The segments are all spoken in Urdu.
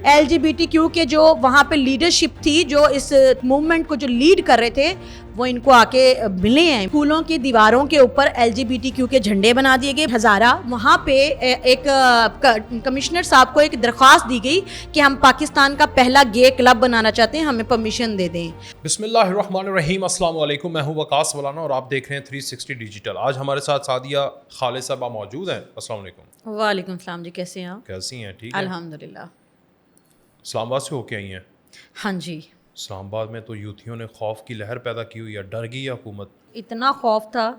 LGBTQ کے جو وہاں پہ لیڈرشپ تھی, جو اس موومنٹ کو جو لیڈ کر رہے تھے, وہ ان کو آ کے ملے ہیں. اسکولوں کی دیواروں کے اوپر LGBTQ کے جھنڈے بنا دیے گئے. ہزارہ وہاں پہ ایک کمشنر صاحب کو ایک درخواست دی گئی کہ ہم پاکستان کا پہلا گے کلب بنانا چاہتے ہیں, ہمیں پرمیشن دے دیں. بسم اللہ الرحمن الرحیم. السلام علیکم, میں ہوں وقاص مولانا اور آپ دیکھ رہے ہیں 360 ڈیجیٹل. آج ہمارے ساتھ سعدیہ خالد صاحبہ موجود ہیں. السلام علیکم. وعلیکم السلام جی, کیسے ہیں آپ؟ کیسی ہیں؟ ٹھیک ہے الحمدللہ. اسلام آباد سے ہو کے آئی ہیں؟ ہاں جی. اسلام آباد میں تو یوتھیوں نے خوف کی لہر پیدا کی ہوئی ہے. ڈر گئی ہے حکومت؟ اتنا خوف تھا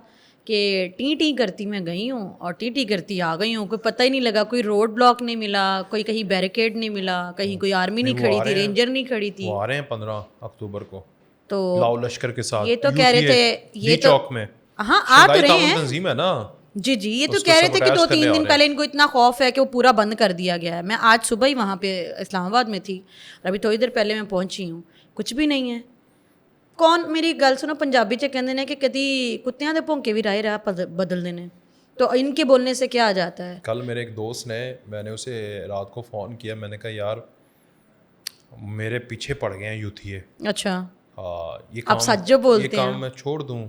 کہ ٹی کرتی میں گئی ہوں اور ٹی کرتی آ گئی ہوں. کوئی پتہ ہی نہیں لگا, کوئی روڈ بلاک نہیں ملا, کوئی کہیں بیریکیڈ نہیں ملا, کہیں کوئی آرمی نہیں کھڑی تھی, رینجر نہیں کھڑی تھی. وہ آ رہے ہیں 15 اکتوبر کو تو لاؤ لشکر کے ساتھ. یہ تو کہہ رہے تھے, یہ تو چوک میں ہاں آ تو رہے ہیں تنظیم ہے نا. جی, یہ تو کہہ رہے تھے کہ 2-3 دن پہلے ان کو اتنا خوف ہے کہ وہ پورا بند کر دیا گیا ہے. میں آج صبح ہی وہاں پہ اسلام آباد میں تھی اور ابھی تھوڑی دیر پہلے میں پہنچی ہوں. کچھ بھی نہیں ہے. کون, میری گل سنو, پنجابی چ کہندے نے کہ کدی کتیاں دے بھونکے بھی راہ بدل دینے, تو ان کے بولنے سے کیا آ جاتا ہے. کل میرے ایک دوست نے, میں نے اسے رات کو فون کیا, میں نے کہا یار میرے پیچھے پڑ گئے ہیں یوتھیے. اچھا, یہ اب سچ جو بولتے ہیں, یہ کام میں چھوڑ دوں,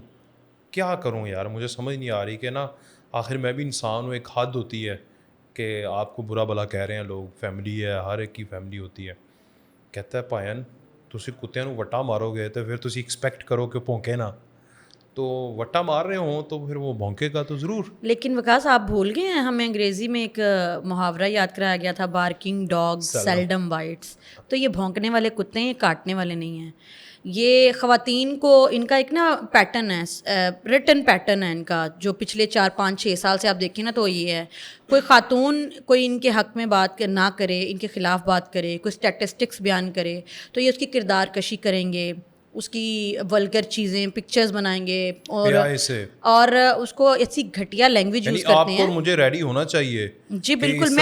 کیا کروں یار, مجھے سمجھ نہیں آ رہی کہ نا آخر میں بھی انسان ہوں. ایک حد ہوتی ہے کہ آپ کو برا بھلا کہہ رہے ہیں لوگ, فیملی ہے, ہر ایک کی فیملی ہوتی ہے. کہتا ہے پائن تسی کتیاں نو وٹا مارو گے تو پھر تسی ایکسپیکٹ کرو کہ بھونکے نا, تو وٹا مار رہے ہوں تو پھر وہ بھونکے گا تو ضرور. لیکن وکاس آپ بھول گئے ہیں, ہمیں انگریزی میں ایک محاورہ یاد کرایا گیا تھا, بارکنگ ڈاگز سیلڈم بائٹس. تو یہ بھونکنے والے کتے ہیں, یہ کاٹنے والے نہیں ہیں. یہ خواتین کو, ان کا ایک نا پیٹرن ہے, ریٹن پیٹرن ہے ان کا, جو پچھلے 4-5-6 سال سے آپ دیکھیں نا تو یہ ہے, کوئی خاتون کوئی ان کے حق میں بات نہ کرے, ان کے خلاف بات کرے, کوئی اسٹیٹسٹکس بیان کرے تو یہ اس کی کردار کشی کریں گے, اس کی ولگر چیزیں پکچرز بنائیں گے اور اس کو ایسی گھٹیا لینگویج یوز کرتے ہیں. آپ کو مجھے ریڈی ہونا چاہیے. جی بالکل,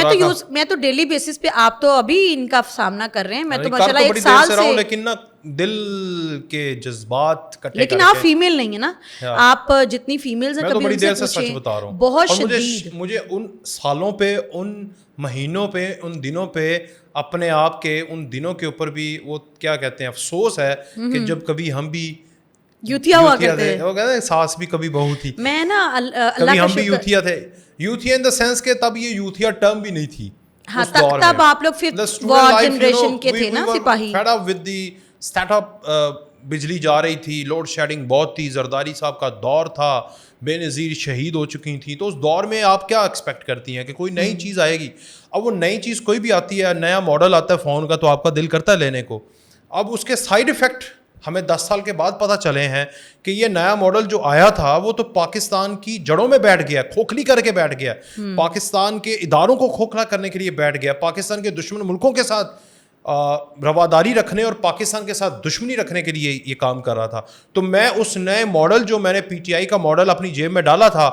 میں تو ڈیلی بیسس پہ, آپ تو ابھی ان کا سامنا کر رہے ہیں, میں تو ماشاءاللہ 1 سال سے, لیکن نا دل کے جذبات کٹے. لیکن آپ فیمیل نہیں ہیں نا, آپ جتنی فیمیلز ہیں کبھی ان سے پوچھیں, بہت شدید. مجھے ان سالوں پہ, ان مہینوں پہ, ان دنوں پہ, اپنے آپ کے ان دنوں کے اوپر بھی وہ کیا کہتے ہیں افسوس ہے کہ جب کبھی ہم بھی یوتھیا ہوا کرتے تھے, وہ کہتے ہیں ساس بھی کبھی بہو تھی, میں نا کبھی ہم بھی یوتھیا تھے. یوتھیا ان دا سینس کہ تب یہ یوتھیا ٹرم بھی نہیں تھی. ہاں, تب آپ لوگ ففتھ وار جنریشن کے تھے نا سپاہی. Fed up with the start اپ, بجلی جا رہی تھی, لوڈ شیڈنگ بہت تھی, زرداری صاحب کا دور تھا, بے نظیر شہید ہو چکی تھیں. تو اس دور میں آپ کیا ایکسپیکٹ کرتی ہیں کہ کوئی نئی چیز آئے گی. اب وہ نئی چیز کوئی بھی آتی ہے, نیا ماڈل آتا ہے فون کا, تو آپ کا دل کرتا ہے لینے کو. اب اس کے سائیڈ ایفیکٹ ہمیں 10 سال کے بعد پتہ چلے ہیں کہ یہ نیا ماڈل جو آیا تھا وہ تو پاکستان کی جڑوں میں بیٹھ گیا, کھوکھلی کر کے بیٹھ گیا, پاکستان کے اداروں کو کھوکھلا کرنے کے لیے بیٹھ گیا, پاکستان کے دشمن ملکوں کے ساتھ رواداری رکھنے اور پاکستان کے ساتھ دشمنی رکھنے کے لیے یہ کام کر رہا تھا. تو میں اس نئے ماڈل جو میں نے PTI کا ماڈل اپنی جیب میں ڈالا تھا,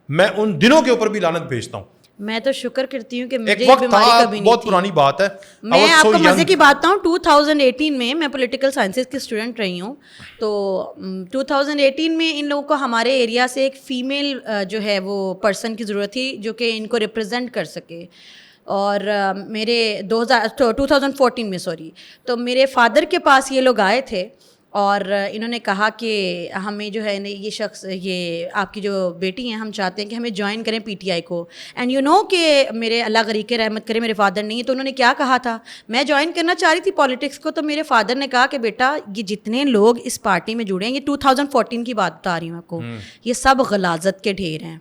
میں ان دنوں کے اوپر بھی لعنت بھیجتا ہوں. میں تو شکر کرتی ہوں کہ مجھے ایک وقت بیماری کبھی نہیں بہت پرانی بات ہے. میں آپ کو مزے کی بات بتاؤں, 2018 میں, میں پولیٹیکل سائنسز کی اسٹوڈنٹ رہی ہوں, تو 2018 میں ان لوگوں کو ہمارے ایریا سے ایک فیمیل جو ہے وہ پرسن کی ضرورت تھی جو کہ ان کو ریپرزینٹ کر سکے. اور میرے 2014 میں تو میرے فادر کے پاس یہ لوگ آئے تھے اور انہوں نے کہا کہ ہمیں جو ہے یہ شخص, یہ آپ کی جو بیٹی ہیں, ہم چاہتے ہیں کہ ہمیں جوائن کریں PTI کو. اینڈ کہ میرے اللہ غریق رحمت کرے, میرے فادر نہیں, تو انہوں نے کیا کہا تھا, میں جوائن کرنا چاہ رہی تھی پالیٹکس کو, تو میرے فادر نے کہا کہ بیٹا یہ جتنے لوگ اس پارٹی میں جڑے ہیں, یہ 2014 کی بات بتا رہی ہوں آپ کو, یہ سب غلاظت کے ڈھیر ہیں.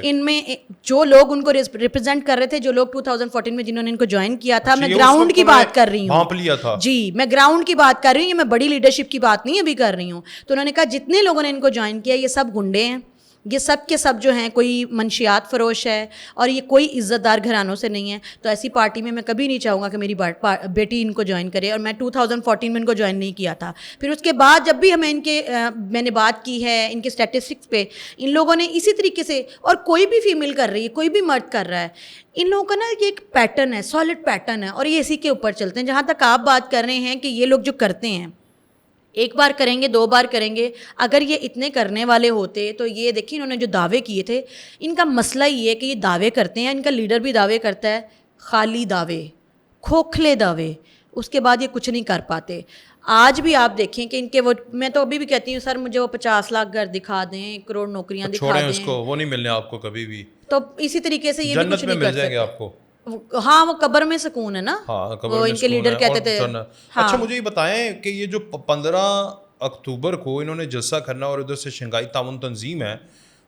ان میں جو لوگ ان کو ریپرزینٹ کر رہے تھے, جو لوگ 2014 میں جنہوں نے ان کو جوائن کیا تھا, میں گراؤنڈ کی بات کر رہی ہوں. جی, میں گراؤنڈ کی بات کر رہی ہوں, یہ میں بڑی لیڈرشپ کی بات نہیں ابھی کر رہی ہوں. تو انہوں نے کہا جتنے لوگوں نے ان کو جوائن کیا یہ سب گنڈے ہیں, یہ سب کے سب جو ہیں کوئی منشیات فروش ہے, اور یہ کوئی عزت دار گھرانوں سے نہیں ہے. تو ایسی پارٹی میں کبھی نہیں چاہوں گا کہ میری بیٹی ان کو جوائن کرے, اور میں 2014 میں ان کو جوائن نہیں کیا تھا. پھر اس کے بعد جب بھی ہمیں میں نے بات کی ہے ان کے اسٹیٹسٹکس پہ, ان لوگوں نے اسی طریقے سے, اور کوئی بھی فیمیل کر رہی ہے, کوئی بھی مرد کر رہا ہے, ان لوگوں کا نا یہ ایک پیٹرن ہے, سالڈ پیٹرن ہے, اور یہ اسی کے اوپر چلتے ہیں. جہاں تک آپ بات کر رہے ہیں کہ یہ لوگ جو کرتے ہیں, 1 بار کریں گے, 2 بار کریں گے, اگر یہ اتنے کرنے والے ہوتے تو یہ دیکھیں انہوں نے جو دعوے کیے تھے, ان کا مسئلہ یہ ہے کہ یہ دعوے کرتے ہیں, ان کا لیڈر بھی دعوے کرتا ہے, خالی دعوے, کھوکھلے دعوے, اس کے بعد یہ کچھ نہیں کر پاتے. آج بھی آپ دیکھیں کہ ان کے وہ, میں تو ابھی بھی کہتی ہوں سر مجھے وہ 50 لاکھ گھر دکھا دیں, 1 کروڑ نوکریاں دکھا دیں, اس کو وہ نہیں ملنے آپ کو کبھی بھی. تو اسی طریقے سے یہ بھی کچھ نہیں کر سکتے آپ کو. ہاں وہ قبر میں سکون ہے نا, وہ ان کے لیڈر کہتے تھے. اچھا مجھے یہ بتائیں کہ یہ جو 15 اکتوبر کو انہوں نے جلسہ کرنا اور ادھر سے شنگھائی تعاون تنظیم ہے,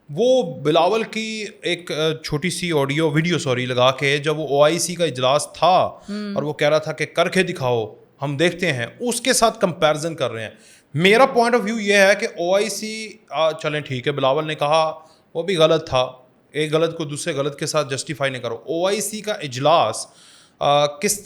وہ بلاول کی ایک چھوٹی سی ویڈیو لگا کے, جب وہ OIC کا اجلاس تھا اور وہ کہہ رہا تھا کہ کر کے دکھاؤ ہم دیکھتے ہیں, اس کے ساتھ کمپیرزن کر رہے ہیں. میرا پوائنٹ آف ویو یہ ہے کہ OIC چلیں ٹھیک ہے, بلاول نے کہا وہ بھی غلط تھا, ایک غلط کو دوسرے غلط کے ساتھ جسٹیفائی نہیں کرو. OIC کا اجلاس کس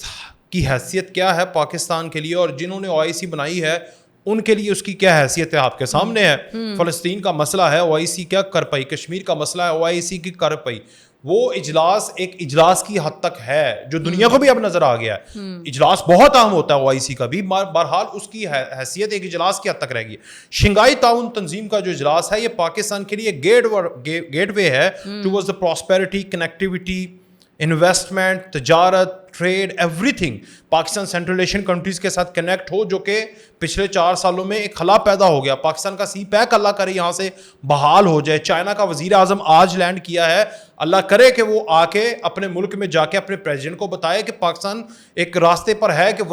کی حیثیت کیا ہے پاکستان کے لیے, اور جنہوں نے OIC بنائی ہے ان کے لیے اس کی کیا حیثیت ہے آپ کے سامنے ہے. فلسطین کا مسئلہ ہے OIC کیا کر پائی, کشمیر کا مسئلہ ہے OIC کی کر پائی. وہ اجلاس ایک اجلاس کی حد تک ہے جو دنیا کو بھی اب نظر آ گیا ہے. اجلاس بہت اہم ہوتا ہے OIC کا بھی, بہرحال اس کی حیثیت ایک اجلاس کی حد تک رہ گئی. شنگھائی تعاون تنظیم کا جو اجلاس ہے یہ پاکستان کے لیے گیٹ وے ہے towards the prosperity, connectivity, investment, تجارت, trade, everything. Pakistan central Asian countries کے ساتھ کنیکٹ ہو, جو کہ پچھلے 4 سالوں میں ایک خلا پیدا ہو گیا. پاکستان کا سی پیک اللہ کرے یہاں سے بحال ہو جائے. چائنا کا وزیر اعظم آج لینڈ کیا ہے, اللہ کرے کہ وہ آ کے اپنے ملک میں جا کے اپنے پریزیڈنٹ کو بتائے کہ پاکستان ایک راستے پر ہے, کہ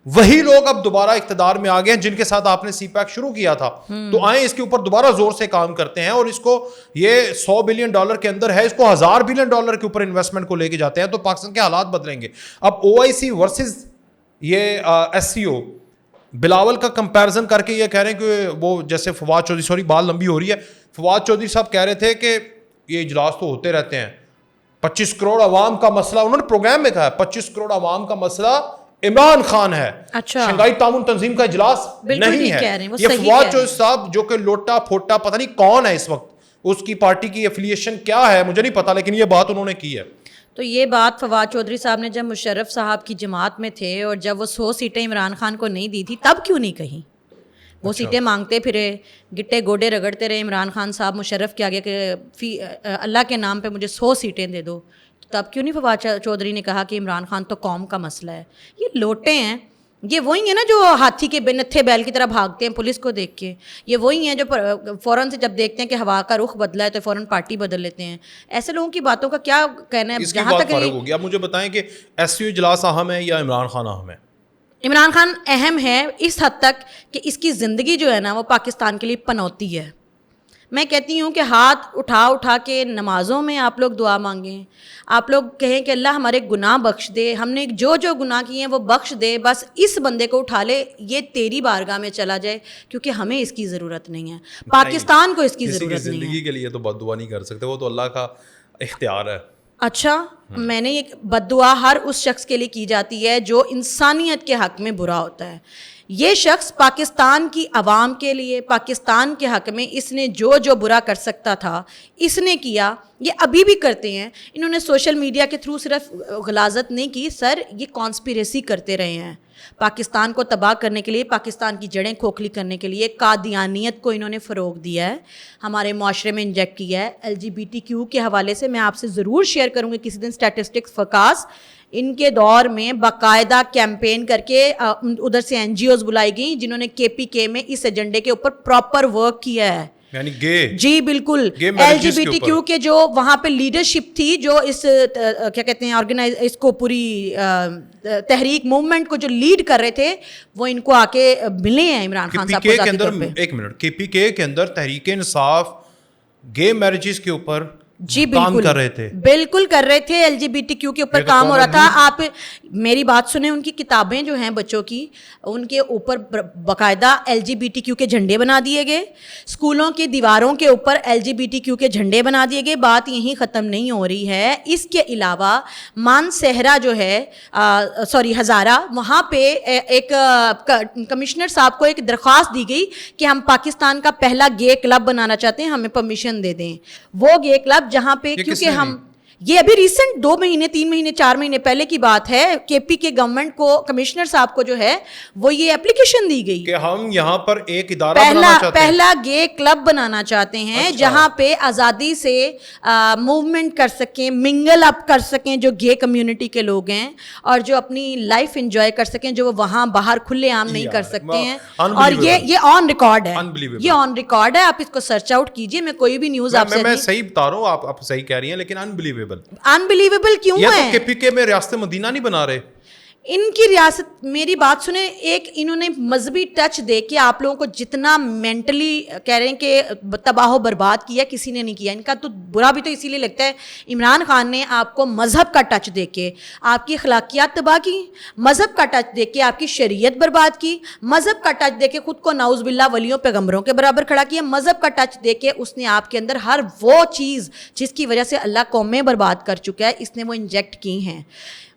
وہی لوگ اب دوبارہ اقتدار میں آ گئے ہیں جن کے ساتھ آپ نے سی پیک شروع کیا تھا. تو آئیں اس کے اوپر دوبارہ زور سے کام کرتے ہیں, اور اس کو یہ $100 بلین کے اندر ہے, اس کو $1000 بلین کے اوپر انویسٹمنٹ کو لے کے جاتے ہیں, تو پاکستان کے حالات بدلیں گے. اب OIC ورسز یہ SCO, بلاول کا کمپیرزن کر کے یہ کہہ رہے ہیں کہ وہ جیسے فواد چودھری, بات لمبی ہو رہی ہے, فواد چودھری صاحب کہہ رہے تھے کہ یہ اجلاس تو ہوتے رہتے ہیں, 25 کروڑ عوام کا مسئلہ, انہوں نے پروگرام میں کہا 25 کروڑ عوام کا مسئلہ عمران خان ہے. اچھا, شنگھائی تعاون تنظیم کا اجلاس نہیں ہے. یہ فواد چودھری صاحب جو کہ لوٹا پھوٹا پتہ نہیں کون ہے اس وقت, اس کی پارٹی کی افیلیشن کیا ہے مجھے نہیں پتا, لیکن یہ بات انہوں نے کی ہے. تو یہ بات فواد چودھری صاحب نے جب مشرف صاحب کی جماعت میں تھے اور جب وہ 100 سیٹیں عمران خان کو نہیں دی تھی تب کیوں نہیں کہیں؟ وہ سیٹیں مانگتے پھرے, گٹے گوڈے رگڑتے رہے عمران خان صاحب مشرف کے آگے کہ اللہ کے نام پہ مجھے 100 سیٹیں دے دو. تب کیوں نہیں فواد چودھری نے کہا کہ عمران خان تو قوم کا مسئلہ ہے؟ یہ لوٹے ہیں, یہ وہی ہیں نا جو ہاتھی کے نتھے بیل کی طرح بھاگتے ہیں پولیس کو دیکھ کے. یہ وہی ہیں جو فوراً سے جب دیکھتے ہیں کہ ہوا کا رخ بدلا ہے تو فوراً پارٹی بدل لیتے ہیں. ایسے لوگوں کی باتوں کا کیا کہنا ہے؟ جہاں تک ہوگی اب مجھے بتائیں کہ SCO اجلاس اہم ہے یا عمران خان اہم ہے؟ عمران خان اہم ہے اس حد تک کہ اس کی زندگی جو ہے نا وہ پاکستان کے لیے پنوتی ہے. میں کہتی ہوں کہ ہاتھ اٹھا کے نمازوں میں آپ لوگ دعا مانگیں, آپ لوگ کہیں کہ اللہ ہمارے گناہ بخش دے, ہم نے جو گناہ کیے ہیں وہ بخش دے, بس اس بندے کو اٹھا لے, یہ تیری بارگاہ میں چلا جائے, کیونکہ ہمیں اس کی ضرورت نہیں ہے, پاکستان کو اس کی ضرورت نہیں ہے. زندگی کے لیے تو بد دعا نہیں کر سکتے, وہ تو اللہ کا اختیار ہے. اچھا, میں نے یہ بد دعا ہر اس شخص کے لیے کی جاتی ہے جو انسانیت کے حق میں برا ہوتا ہے. یہ شخص پاکستان کی عوام کے لیے, پاکستان کے حق میں اس نے جو برا کر سکتا تھا اس نے کیا, یہ ابھی بھی کرتے ہیں. انہوں نے سوشل میڈیا کے تھرو صرف غلاظت نہیں کی سر, یہ کانسپیریسی کرتے رہے ہیں پاکستان کو تباہ کرنے کے لیے, پاکستان کی جڑیں کھوکھلی کرنے کے لیے. قادیانیت کو انہوں نے فروغ دیا ہے, ہمارے معاشرے میں انجیکٹ کیا ہے. LGBTQ کے حوالے سے میں آپ سے ضرور شیئر کروں گی کسی دن اسٹیٹسٹکس فکاس. ان کے دور میں باقاعدہ کیمپین کر کے ادھر سے NGOs بلائی گئیں جنہوں نے KPK میں اس ایجنڈے کے اوپر پراپر ورک کیا ہے. یعنی گے, جی بالکل, LGBTQ کے جو وہاں پہ لیڈرشپ تھی, جو اس کیا کہتے ہیں اس کو پوری تحریک موومنٹ کو جو لیڈ کر رہے تھے, وہ ان کو آ کے ملے ہیں عمران خان صاحب کو ذاتی طور پہ. ایک منٹ, KPK کے اندر تحریک انصاف گے میرجز کے اوپر جی بالکل کر رہے تھے, بالکل کر رہے تھے. LGBTQ کے اوپر کام ہو رہا تھا. آپ میری بات سنیں, ان کی کتابیں جو ہیں بچوں کی, ان کے اوپر باقاعدہ LGBTQ کے جھنڈے بنا دیے گئے, اسکولوں کی دیواروں کے اوپر LGBTQ کے جھنڈے بنا دیے گئے. بات یہیں ختم نہیں ہو رہی ہے. اس کے علاوہ مان صحرا جو ہے, ہزارہ, وہاں پہ ایک کمشنر صاحب کو ایک درخواست دی گئی کہ ہم پاکستان کا پہلا گے کلب بنانا چاہتے ہیں, ہمیں پرمیشن دے دیں. وہ گے کلب جہاں پہ, کیونکہ ہم یہ ابھی ریسنٹ 2 مہینے 3 مہینے 4 مہینے پہلے کی بات ہے. کے پی کے گورنمنٹ کو, کمشنر صاحب کو جو ہے وہ یہ اپلیکیشن دی گئی کہ ہم یہاں پر ایک ادارہ بنانا چاہتے ہیں, پہلا گے کلب بنانا چاہتے ہیں جہاں پہ آزادی سے موومنٹ کر سکیں, منگل اپ کر سکیں جو گے کمیونٹی کے لوگ ہیں, اور جو اپنی لائف انجوائے کر سکیں جو وہ وہاں باہر کھلے عام نہیں کر سکتے ہیں. اور یہ آن ریکارڈ ہے, یہ آن ریکارڈ ہے, آپ اس کو سرچ آؤٹ کیجئے. میں کوئی بھی نیوز آپ سے میں صحیح بتا رہا ہوں, آپ صحیح کہہ رہی ہیں, لیکن انبلیویبل کیوں ہے؟ یہ تو کے پی کے میں ریاست مدینہ نہیں بنا رہے. ان کی ریاست, میری بات سنیں, ایک انہوں نے مذہبی ٹچ دے کے آپ لوگوں کو جتنا مینٹلی کہہ رہے ہیں کہ تباہ و برباد کیا, کسی نے نہیں کیا. ان کا تو برا بھی تو اسی لیے لگتا ہے, عمران خان نے آپ کو مذہب کا ٹچ دے کے آپ کی اخلاقیات تباہ کی, مذہب کا ٹچ دے کے آپ کی شریعت برباد کی, مذہب کا ٹچ دے کے خود کو نعوذ باللہ ولیوں پیغمبروں کے برابر کھڑا کیا, مذہب کا ٹچ دے کے اس نے آپ کے اندر ہر وہ چیز جس کی وجہ سے اللہ قومیں برباد کر چکا ہے, اس نے وہ انجیکٹ کی ہیں.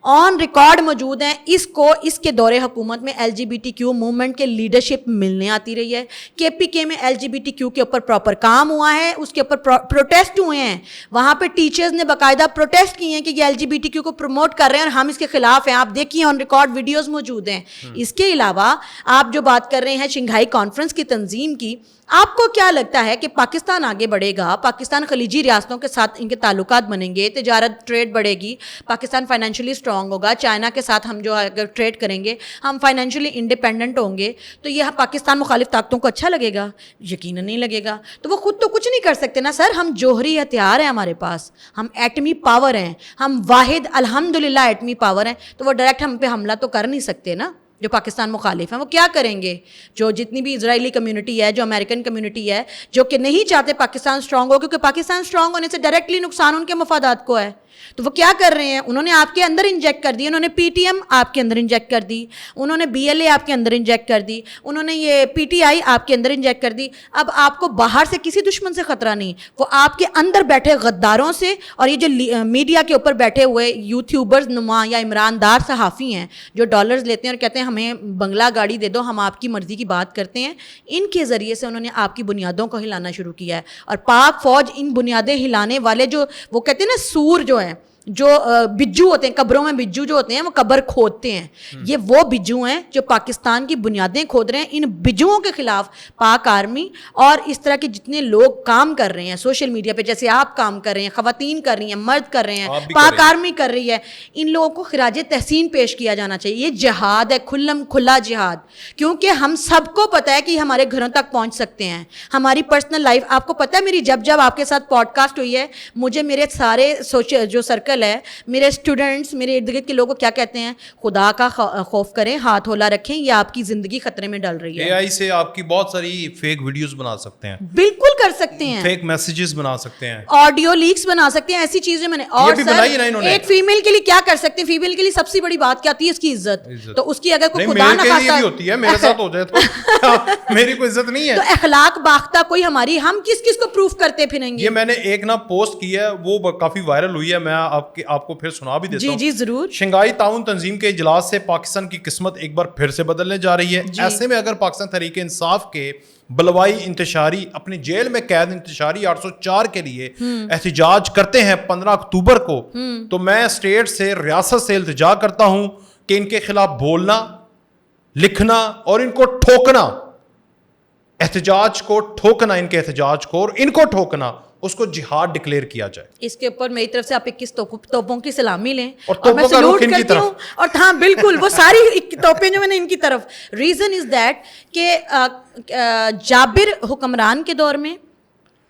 آن ریکارڈ موجود ہیں. اس کو اس کے دور حکومت میں L G B T Q movement کے لیڈرشپ ملنے آتی رہی ہے. کے پی کے میں L G B T Q کے اوپر پراپر کام ہوا ہے, اس کے اوپر پروٹیسٹ ہوئے ہیں. وہاں پہ ٹیچرز نے باقاعدہ پروٹیسٹ کیے ہیں کہ یہ L G B T Q کو پروموٹ کر رہے ہیں اور ہم اس کے خلاف ہیں. آپ دیکھیے آن ریکارڈ ویڈیوز موجود ہیں. اس کے علاوہ آپ جو بات کر رہے ہیں شنگھائی کانفرنس کی تنظیم کی, آپ کو کیا لگتا ہے کہ پاکستان آگے بڑھے گا, پاکستان خلیجی ریاستوں کے ساتھ ان کے تعلقات بنیں گے, تجارت ٹریڈ بڑھے گی, پاکستان فائنینشلی اسٹرانگ ہوگا, چائنا کے ساتھ ہم جو اگر ٹریڈ کریں گے ہم فائنینشلی انڈیپینڈنٹ ہوں گے, تو یہ پاکستان مخالف طاقتوں کو اچھا لگے گا؟ یقیناً نہیں لگے گا. تو وہ خود تو کچھ نہیں کر سکتے نا سر. ہم جوہری ہتھیار ہیں ہمارے پاس, ہم ایٹمی پاور ہیں, ہم واحد الحمدللہ ایٹمی پاور ہیں, تو وہ ڈائریکٹ ہم پہ حملہ تو کر نہیں سکتے نا. جو پاکستان مخالف ہیں وہ کیا کریں گے؟ جو جتنی بھی اسرائیلی کمیونٹی ہے, جو امریکن کمیونٹی ہے, جو کہ نہیں چاہتے پاکستان اسٹرانگ ہو, کیونکہ پاکستان اسٹرانگ ہونے سے ڈائریکٹلی نقصان ان کے مفادات کو ہے, تو وہ کیا کر رہے ہیں؟ انہوں نے آپ کے اندر انجیکٹ کر دی, انہوں نے پی ٹی ایم آپ کے اندر انجیکٹ کر دی, انہوں نے بی ایل اے آپ کے اندر انجیکٹ کر دی, انہوں نے یہ پی ٹی آئی آپ کے اندر انجیکٹ کر دی. اب آپ کو باہر سے کسی دشمن سے خطرہ نہیں, وہ آپ کے اندر بیٹھے غداروں سے, اور یہ جو میڈیا کے اوپر بیٹھے ہوئے یوٹیوبرز نما یا عمران دار صحافی ہیں جو ڈالرز لیتے ہیں اور کہتے ہیں ہمیں بنگلہ گاڑی دے دو, ہم آپ کی مرضی کی بات کرتے ہیں, ان کے ذریعے سے انہوں نے آپ کی بنیادوں کو ہلانا شروع کیا ہے. اور پاک فوج ان بنیادیں ہلانے والے, جو وہ کہتے ہیں نا سور جو ہیں, جو بجو ہوتے ہیں قبروں میں, بجو جو ہوتے ہیں وہ قبر کھودتے ہیں, یہ وہ بجو ہیں جو پاکستان کی بنیادیں کھود رہے ہیں. ان بجوؤں کے خلاف پاک آرمی اور اس طرح کے جتنے لوگ کام کر رہے ہیں سوشل میڈیا پہ, جیسے آپ کام کر رہے ہیں, خواتین کر رہی ہیں, مرد کر رہے ہیں, پاک آرمی کر رہی ہے, ان لوگوں کو خراج تحسین پیش کیا جانا چاہیے. یہ جہاد ہے, کھلا جہاد, کیونکہ ہم سب کو پتہ ہے کہ ہمارے گھروں تک پہنچ سکتے ہیں. ہماری پرسنل لائف, آپ کو پتہ ہے میری جب آپ کے ساتھ پوڈ کاسٹ ہوئی ہے, مجھے میرے سارے جو سرکل ہے, میرے اسٹوڈنٹس, میرے ارد گرد کے لوگوں کیا کہتے ہیں, خدا کا خوف کریں, ہاتھ ہولا رکھیں, یہ آپ کی زندگی خطرے میں ڈال رہی ہے. اے آئی سے آپ کی بہت ساری فیک ویڈیوز بنا سکتے ہیں, بالکل کر سکتے ہیں, فیک میسیجز بنا سکتے ہیں, آڈیو لیکس بنا سکتے ہیں, ایسی چیزیں میں نے. اور ایک فیمیل کے لیے کیا کر سکتے ہیں؟ فیمیل کے لیے سب سے بڑی بات کیا آتی ہے؟ اس کی عزت. تو اس کی اگر کوئی خدا نہ خواستہ ہوتی ہے, میرے ساتھ ہو جائے تو میری کوئی عزت نہیں ہے. تو اخلاق باختہ کوئی ہماری, ہم کس کو پروف کرتے پھریں گے؟ یہ میں نے ایک نا پوسٹ کی ہے, وہ کافی وائرل ہوئی ہے, میں آپ کو پھر سنا بھی دیتا ہوں. جی ضرور. شنگھائی تعاون تنظیم کے اجلاس سے پاکستان کی قسمت ایک بار پھر سے بدلنے جا رہی ہے. ایسے میں اگر پاکستان تحریک انصاف کے بلوائی انتشاری اپنی جیل میں قید انتشاری 804 کے لیے احتجاج کرتے ہیں 15 اکتوبر کو, تو میں اسٹیٹ سے, ریاست سے التجا کرتا ہوں کہ ان کے خلاف بولنا, لکھنا اور ان کو ٹھوکنا, احتجاج کو ٹھوکنا, ان کے احتجاج کو اور ان کو ٹھوکنا, اس کو جہاد ڈکلیئر کیا جائے. اس کے اوپر میری طرف سے آپ 21 توپوں کی سلامی لیں, اور میں سلوٹ کرتی ہوں. اور ہاں بالکل, وہ ساری توپیں جو میں نے ان کی طرف. ریزن از دیٹ کہ جابر حکمران کے دور میں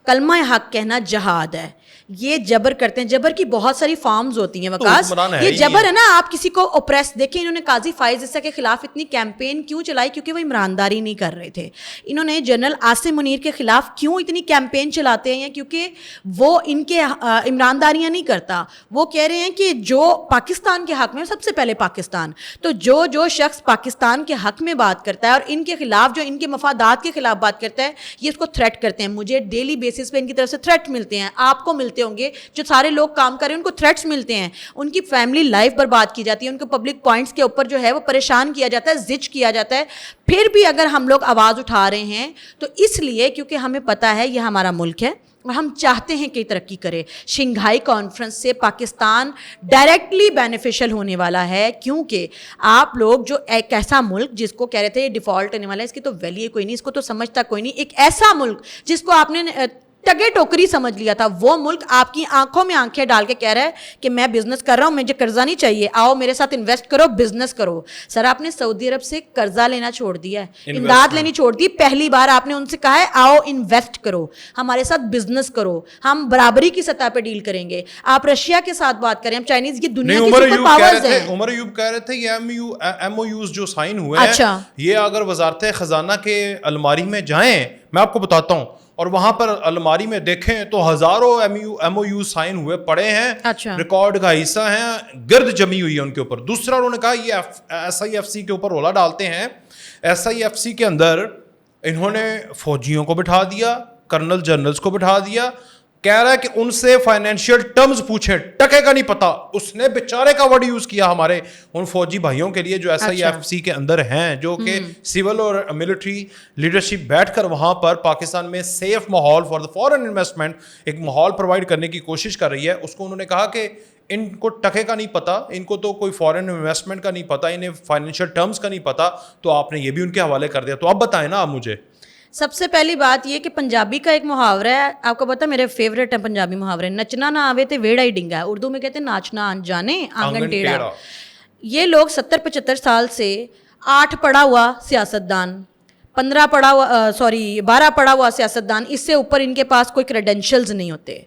کلمہ حق کہنا جہاد ہے. یہ جبر کرتے ہیں, جبر کی بہت ساری فارمز ہوتی ہیں وقاص. یہ جبر ہے نا, آپ کسی کو اوپریس دیکھیں, انہوں نے قاضی فائز عیسیٰ کے خلاف اتنی کیمپین کیوں چلائی؟ کیونکہ وہ عمرانداری نہیں کر رہے تھے. انہوں نے جنرل عاصم منیر کے خلاف کیوں اتنی کیمپین چلاتے ہیں؟ کیونکہ وہ ان کے عمرانداریاں نہیں کرتا. وہ کہہ رہے ہیں کہ جو پاکستان کے حق میں, سب سے پہلے پاکستان, تو جو شخص پاکستان کے حق میں بات کرتا ہے اور ان کے خلاف, جو ان کے مفادات کے خلاف بات کرتا ہے, یہ اس کو تھریٹ کرتے ہیں. مجھے ڈیلی بیسس پہ ان کی طرف سے تھریٹ ملتے ہیں, آپ کو ملتے ہوں گے, جو سارے لوگ کام کر رہے ہیں ان کو تھریٹس ملتے ہیں, ان کی فیملی لائف برباد کی جاتی ہے, ان کو پبلک پوائنٹس کے اوپر جو ہے وہ پریشان کیا جاتا ہے, زج کیا جاتا ہے. پھر بھی اگر ہم لوگ آواز اٹھا رہے ہیں تو اس لیے کیونکہ ہمیں پتہ ہے یہ ہمارا ملک ہے, اور ہم چاہتے ہیں کہ ترقی کرے. شنگھائی کانفرنس سے پاکستان ڈائریکٹلی بینیفیشل ہونے والا ہے, کیونکہ آپ لوگ جو ایک ایسا ملک جس کو کہہ رہے تھے ڈیفالٹ ہونے والا ہے, اس کی تو ویلیو کوئی نہیں, اس کو تو سمجھتا کوئی نہیں, ایک ایسا ملک جس کو آپ نے ٹگے ٹوکری سمجھ لیا تھا, وہ ملک آپ کی آنکھوں میں آنکھیں ڈال کے کہہ رہا ہے کہ میں بزنس کر رہا ہوں, مجھے قرضہ نہیں چاہیے, آؤ میرے ساتھ انویسٹ کرو, بزنس کرو. سر آپ نے سعودی عرب سے قرضہ لینا چھوڑ دیا ہے, امداد لینی چھوڑ دی, پہلی بار آپ نے ان سے کہا ہے آؤ انویسٹ کرو, ہمارے ساتھ بزنس کرو, ہم برابری کی سطح پہ ڈیل کریں گے. آپ رشیا کے ساتھ بات کریں, ہم چائنیز, یہ دنیا کی سپر پاورز ہیں. عمر ایوب کہہ رہے تھے یہ ایم او یوز جو سائن ہوئے ہیں, یہ اگر وزارت خزانہ کے الماری میں جائیں, میں آپ کو بتاتا ہوں, اور وہاں پر الماری میں دیکھیں تو ہزاروں ایم او یو سائن ہوئے پڑے ہیں, ریکارڈ کا حصہ ہیں, گرد جمی ہوئی ہے ان کے اوپر. دوسرا انہوں نے کہا یہ ایس آئی ایف سی کے اوپر رولا ڈالتے ہیں, ایس آئی ایف سی کے اندر انہوں نے فوجیوں کو بٹھا دیا, کرنل جنرلز کو بٹھا دیا, کہہ رہا ہے کہ ان سے فائنینشیل ٹرمز پوچھیں, ٹکے کا نہیں پتا. اس نے بیچارے کا ورڈ یوز کیا ہمارے ان فوجی بھائیوں کے لیے جو ایس آئی ایف سی کے اندر ہیں, جو کہ سول اور ملٹری لیڈرشپ بیٹھ کر وہاں پر پاکستان میں سیف ماحول فار دا فارن انویسٹمنٹ ایک ماحول پرووائڈ کرنے کی کوشش کر رہی ہے. اس کو انہوں نے کہا کہ ان کو ٹکے کا نہیں پتا, ان کو تو کوئی فارن انویسٹمنٹ کا نہیں پتا, انہیں فائنینشیل ٹرمز کا نہیں پتا, تو آپ نے یہ بھی ان کے حوالے کر دیا. تو آپ بتائیں نا آپ مجھے. سب سے پہلی بات یہ کہ پنجابی کا ایک محاورہ ہے, آپ کو پتا میرے فیوریٹ ہے پنجابی محاورے, نچنا نہ آوے تے ویڑا ہی ڈنگا, اردو میں کہتے ہیں ناچنا جانے آنگن ٹیڑھا. یہ لوگ 70-75 سال سے 8 پڑھا ہوا سیاستدان, 12 پڑھا ہوا سیاستدان, اس سے اوپر ان کے پاس کوئی کریڈینشلز نہیں ہوتے.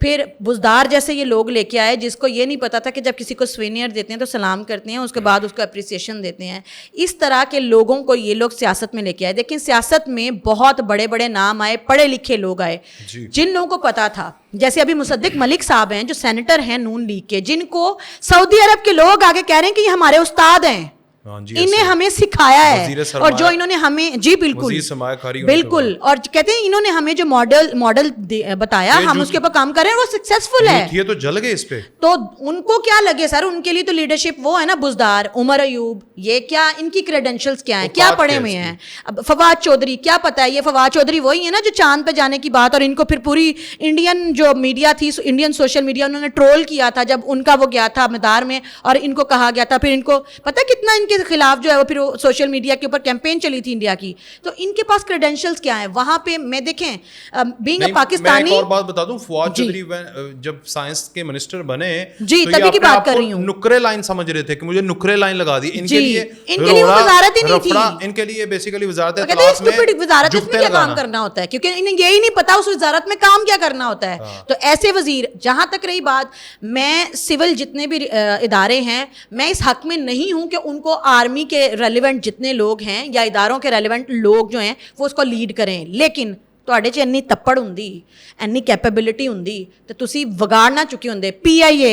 پھر بزدار جیسے یہ لوگ لے کے آئے جس کو یہ نہیں پتا تھا کہ جب کسی کو سوینئر دیتے ہیں تو سلام کرتے ہیں, اس کے بعد اس کو اپریسیشن دیتے ہیں. اس طرح کے لوگوں کو یہ لوگ سیاست میں لے کے آئے. لیکن سیاست میں بہت بڑے بڑے نام آئے, پڑھے لکھے لوگ آئے, جن لوگوں کو پتا تھا, جیسے ابھی مصدق ملک صاحب ہیں جو سینیٹر ہیں نون لیگ کے, جن کو سعودی عرب کے لوگ آگے کہہ رہے ہیں کہ یہ ہمارے استاد ہیں, انہیں ہمیں سکھایا ہے, اور جو انہوں نے ہمیں, جی بالکل, اور کہتے ہیں انہوں نے ہمیں جو ماڈل بتایا ہم اس کے اوپر کام کر رہے ہیں, وہ سکسیسفل ہے. یہ تو جل گئے اس پہ, تو ان کو کیا لگے سر, ان کے لیے تو لیڈرشپ وہ ہے نا بزدار, عمر ایوب, یہ کیا ان کی کریڈینشلز کیا ہیں, کیا پڑھے ہوئے ہیں. اب فواد چودھری کیا پتا ہے, یہ فواد چودھری وہی ہے نا جو چاند پہ جانے کی بات, اور ان کو پھر پوری انڈین جو میڈیا تھی, انڈین سوشل میڈیا, انہوں نے ٹرول کیا تھا جب ان کا وہ گیا تھا مدار میں, اور ان کو کہا گیا تھا, پھر ان کو پتا کتنا ان کے خلاف جو ہے وہ پھر سوشل میڈیا کے اوپر کیمپین چلی تھی انڈیا کی. تو ان کے پاس کریڈینشلز کیا ہیں وہاں پہ, میں دیکھیں بینگ اے پاکستانی. میں ایک اور بات بتا دوں, فواد چودھری جب سائنس کے منسٹر بنے, جی تبھی کی بات کر رہی ہوں, نکرے لائن سمجھ رہے تھے کہ مجھے نکرے لائن لگا دی. ان کے لیے وزارت ہی نہیں تھی, ان کے لیے بیسیکلی وزارت میں کیا کام کرنا ہوتا ہے, کیونکہ انہیں یہی نہیں پتا اس وزارت میں کام کیا کرنا ہوتا ہے. تو ایسے وزیر, جہاں تک رہی بات, میں سول جتنے بھی ادارے ہیں, میں اس حق میں نہیں ہوں کہ ان کو آرمی کے ریلیونٹ جتنے لوگ ہیں یا اداروں کے ریلیونٹ لوگ جو ہیں وہ اس کو لیڈ کریں, لیکن ਤੁਹਾਡੇ 'ਚ ਇੰਨੀ ਤੱਪੜ ਹੁੰਦੀ, ਇੰਨੀ ਕੈਪੇਬਿਲਿਟੀ ਹੁੰਦੀ ਤੇ ਤੁਸੀਂ ਵਿਗਾੜ ਨਾ ਚੁੱਕੇ ਹੁੰਦੇ. PIA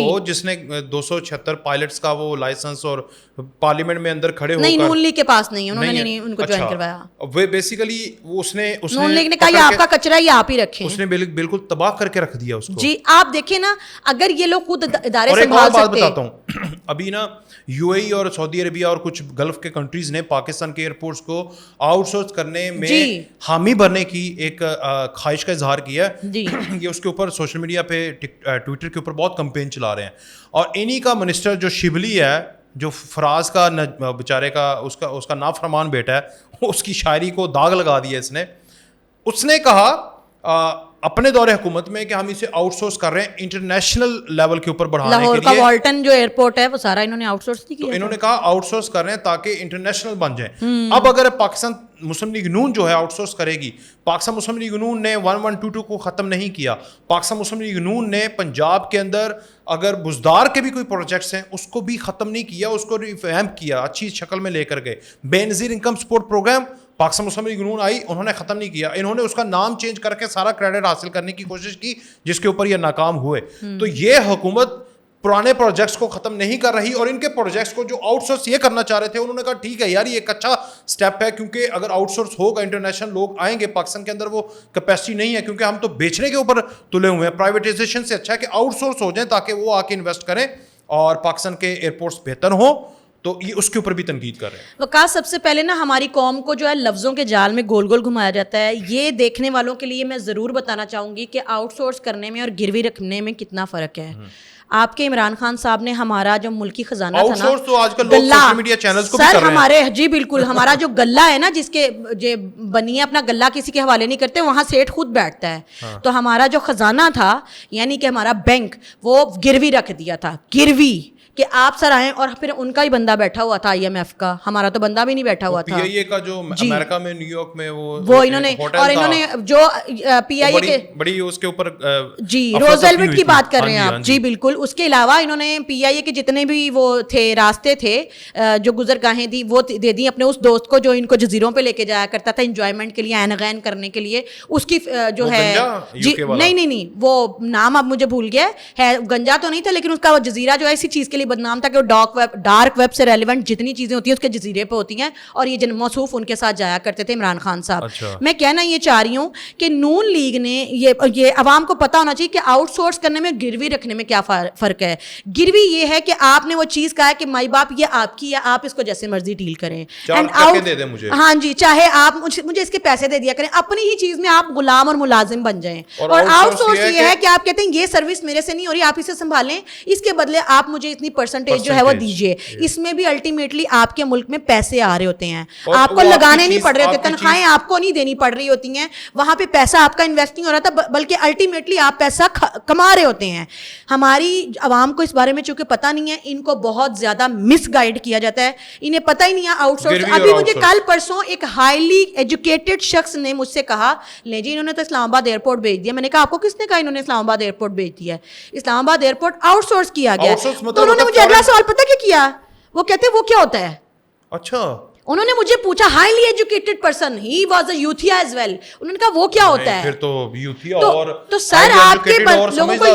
وہ جس نے 276 پائلٹس کا وہ لائسنس اور پارلیمنٹ میں اندر کھڑے ہو کر, نہیں نون لیگ کے پاس نہیں, انہوں نے نہیں ان کو جوائن کروایا. وہ بیسیکلی اس نے نون لیگ نے کہا یہ آپ کا کچرا, یہ آپ ہی رکھیں, اس نے بالکل تباہ کر کے رکھ دیا اس کو. جی آپ دیکھیں نا, اگر یہ لوگ خود ادارے سنبھال سکتے. اور ایک اور بات بتاتا ہوں, ابھی نا یو اے ای اور سعودی عربیہ اور کچھ گلف کے کنٹریز نے پاکستان کے ایئرپورٹس کو آؤٹ سورس کرنے میں حامی بھرنے کی ایک خواہش کا اظہار کیا ہے. یہ اس کے اوپر سوشل میڈیا پہ ٹویٹر کے اوپر بہت کمپین چلا رہے ہیں, اور انہی کا منسٹر جو شبلی ہے, جو فراز کا بیچارے کا اس کا نافرمان بیٹا ہے, اس کی شاعری کو داغ لگا دیا اس نے کہا اپنے دور حکومت میں کہ ہم اسے آؤٹ سورس کر رہے ہیں انٹرنیشنل لیول کے اوپر بڑھانے کے لیے. لاہور کا والٹن جو ایئرپورٹ ہے وہ سارا انہوں نے آؤٹ سورس نہیں کیا, انہوں نے کہا آؤٹ سورس کر رہے ہیں تاکہ انٹرنیشنل بن جائیں. اب اگر پاکستان مسلم لیگ نون جو ہے آؤٹ سورس کرے گی, پاکستان مسلم لیگ نون نے 1122 کو ختم نہیں کیا, پاکستان مسلم لیگ نون نے پنجاب کے اندر اگر بزدار کے بھی کوئی پروجیکٹس ہیں اس کو بھی ختم نہیں کیا, اس کو ریویمپ کیا, اچھی شکل میں لے کر گئے. بے نظیر انکم سپورٹ پروگرام پاکستان مسلم لیگ نون آئی, انہوں نے ختم نہیں کیا, انہوں نے اس کا نام چینج کر کے سارا کریڈٹ حاصل کرنے کی کوشش کی, جس کے اوپر یہ ناکام ہوئے. تو یہ حکومت پرانے پروجیکٹس کو ختم نہیں کر رہی, اور ان کے پروجیکٹس کو جو آؤٹ سورس یہ کرنا چاہ رہے تھے, انہوں نے کہا ٹھیک ہے یار یہ ایک اچھا سٹیپ ہے, کیونکہ اگر آؤٹ سورس ہوگا انٹرنیشنل لوگ آئیں گے, پاکستان کے اندر وہ کیپیسٹی نہیں ہے, کیونکہ ہم تو بیچنے کے اوپر تلے ہوئے ہیں. پرائیویٹائزیشن سے اچھا ہے کہ آؤٹ سورس ہو جائیں تاکہ وہ آ کے انویسٹ کریں. اور پاکستان کے ایئرپورٹس بہتر ہوں تو یہ اس کے اوپر بھی تنقید کر رہے ہیں. وقاص سب سے پہلے نا ہماری قوم کو جو ہے لفظوں کے جال میں گول گول گھمایا جاتا ہے. یہ دیکھنے والوں کے لیے میں ضرور بتانا چاہوں گی کہ آؤٹ سورس کرنے میں اور گروی رکھنے میں کتنا فرق ہے. آپ کے عمران خان صاحب نے ہمارا جو ملکی خزانہ تھا نا تو آج کل لوگ سوشل میڈیا چینلز کو بھی کر رہے ہیں. ہمارے جی بالکل ہمارا جو گلہ ہے نا جس کے بنیے اپنا گلہ کسی کے حوالے نہیں کرتے, وہاں سیٹ خود بیٹھتا ہے. تو ہمارا جو خزانہ تھا یعنی کہ ہمارا بینک وہ گروی رکھ دیا تھا, گروی کہ آپ سر آئیں, اور پھر ان کا ہی بندہ بیٹھا ہوا تھا IMF کا, ہمارا تو بندہ بھی نہیں بیٹھا ہوا تھا. PIA کا جو امریکہ میں نیو یارک میں وہ انہوں نے, اور انہوں نے جو PIA کے بڑی اس کے اوپر جی روزویلٹ کی بات کر رہے ہیں آپ, جی بالکل. اس کے علاوہ انہوں نے PIA کے جتنے بھی وہ تھے راستے تھے جو گزرگاہیں تھی وہ دے دی اپنے اس دوست کو جو ان کو جزیروں پہ لے کے جایا کرتا تھا انجوائمنٹ کے لیے, عین غین کرنے کے لیے. اس کی جو ہے جی نہیں وہ نام اب مجھے بھول گیا ہے, گنجا تو نہیں تھا لیکن اس کا وہ جزیرہ جو ہے اسی چیز کے لیے بدنام تھا کہ وہ ڈارک ویب سے ریلیونٹ جتنی چیزیں ہوتی ہیں اس کے جزیرے پہ ہوتی ہیں, اور یہ جن موصوف ان کے ساتھ جایا کرتے تھے عمران خان صاحب. میں کہنا یہ چاہ رہی ہوں کہ نون لیگ نے یہ عوام کو پتا ہونا چاہیے کہ آؤٹ سورس کرنے میں گروی رکھنے میں کیا فرق ہے. گروی یہ ہے کہ آپ نے وہ چیز کہا ہے کہ مائی باپ یہ آپ کی ہے, آپ اس کو جیسے مرضی ڈیل کریں, ہاں جی چاہے آپ مجھے اس کے پیسے دے دیا کریں, اپنی ہی چیز میں آپ غلام اور ملازم بن جائیں. اور آؤٹ سورس یہ ہے کہ آپ کہتے ہیں یہ سروس میرے سے نہیں ہو رہی, آپ اسے سنبھالیں, اس کے بدلے آپ مجھے اتنی پرسنٹیج جو ہے وہ دیجیے. اس میں بھی الٹیمیٹلی آپ کے ملک میں پیسے آ رہے ہوتے ہیں, آپ کو لگانے نہیں پڑ رہے ہوتے, تنخواہیں آپ کو نہیں دینی پڑ رہی ہوتی ہیں, وہاں پہ پیسہ آپ کا انویسٹ نہیں ہو رہا تھا بلکہ الٹیمیٹلی آپ پیسہ کما رہے ہوتے ہیں. ہماری عوام کو اس بارے میں چونکہ پتہ نہیں ہے, ان کو بہت زیادہ مس گائیڈ کیا جاتا ہے, انہیں پتہ ہی نہیں ہے آؤٹ سورس. ابھی مجھے کل پرسوں ایک ہائیلی ایجوکیٹڈ شخص نے مجھ سے کہا لے جی انہوں نے تو اسلام آباد ایئرپورٹ بھیج دیا. میں نے کہا آپ کو کس نے کہا انہوں نے اسلام آباد ایئرپورٹ بھیج دیا ہے؟ اسلام آباد ایئرپورٹ آؤٹ سورس کیا گیا. تو انہوں نے مجھے اگلا سوال پتہ کیا کیا, وہ کہتے ہیں وہ کیا ہوتا ہے. اچھا انہوں نے مجھے پوچھا, highly educated person, he was a یوتھیا ایز ویل, انہوں نے کہا وہ کیا ہوتا ہے. پھر تو یوتھیا اور تو سر آپ کے لوگوں کو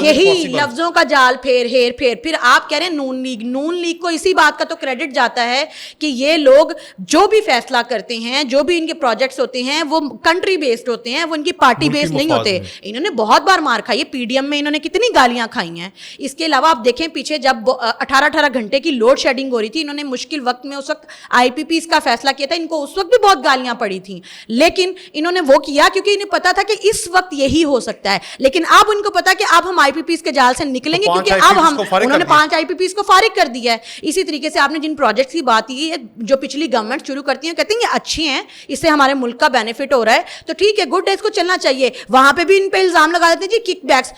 یہی لفظوں کا جال ہیر پھیر پھر آپ کہہ رہے ہیں نون لیگ کو اسی بات کا تو کریڈٹ جاتا ہے کہ یہ لوگ جو بھی فیصلہ کرتے ہیں, جو بھی ان کے پروجیکٹس ہوتے ہیں وہ کنٹری بیسڈ ہوتے ہیں, وہ ان کی پارٹی بیسڈ نہیں ہوتے. انہوں نے بہت بار مار کھائی ہے, PDM میں انہوں نے کتنی گالیاں کھائی ہیں. اس کے علاوہ آپ دیکھیں پیچھے جب 18 گھنٹے کی لوڈ شیڈنگ ہو رہی تھی, انہوں نے مشکل وقت میں اس وقت IPPs کا فیصلہ کیا تھا, ان کو اس وقت بھی بہت گالیاں پڑی تھیں, لیکن انہوں نے وہ کیا کیونکہ انہیں پتا تھا کہ اس وقت یہی ہو سکتا ہے. لیکن اب ان کو پتا کہ اب ہم IPPs کے جال سے نکلیں گے کیونکہ اب انہوں نے 5 IPPs کو فارغ کر دیا ہے. اسی طریقے سے آپ نے جن پروجیکٹس کی بات کی ہے جو پچھلی گورنمنٹ شروع کرتی ہیں, کہتے ہیں یہ اچھے ہیں, اس سے ہمارے ملک کا بینیفٹ ہو رہا ہے, تو ٹھیک ہے گڈ ہے, اس کو چلنا چاہیے. وہاں پہ بھی ان پہ الزام لگا دیتے ہیں جی کک بیکس,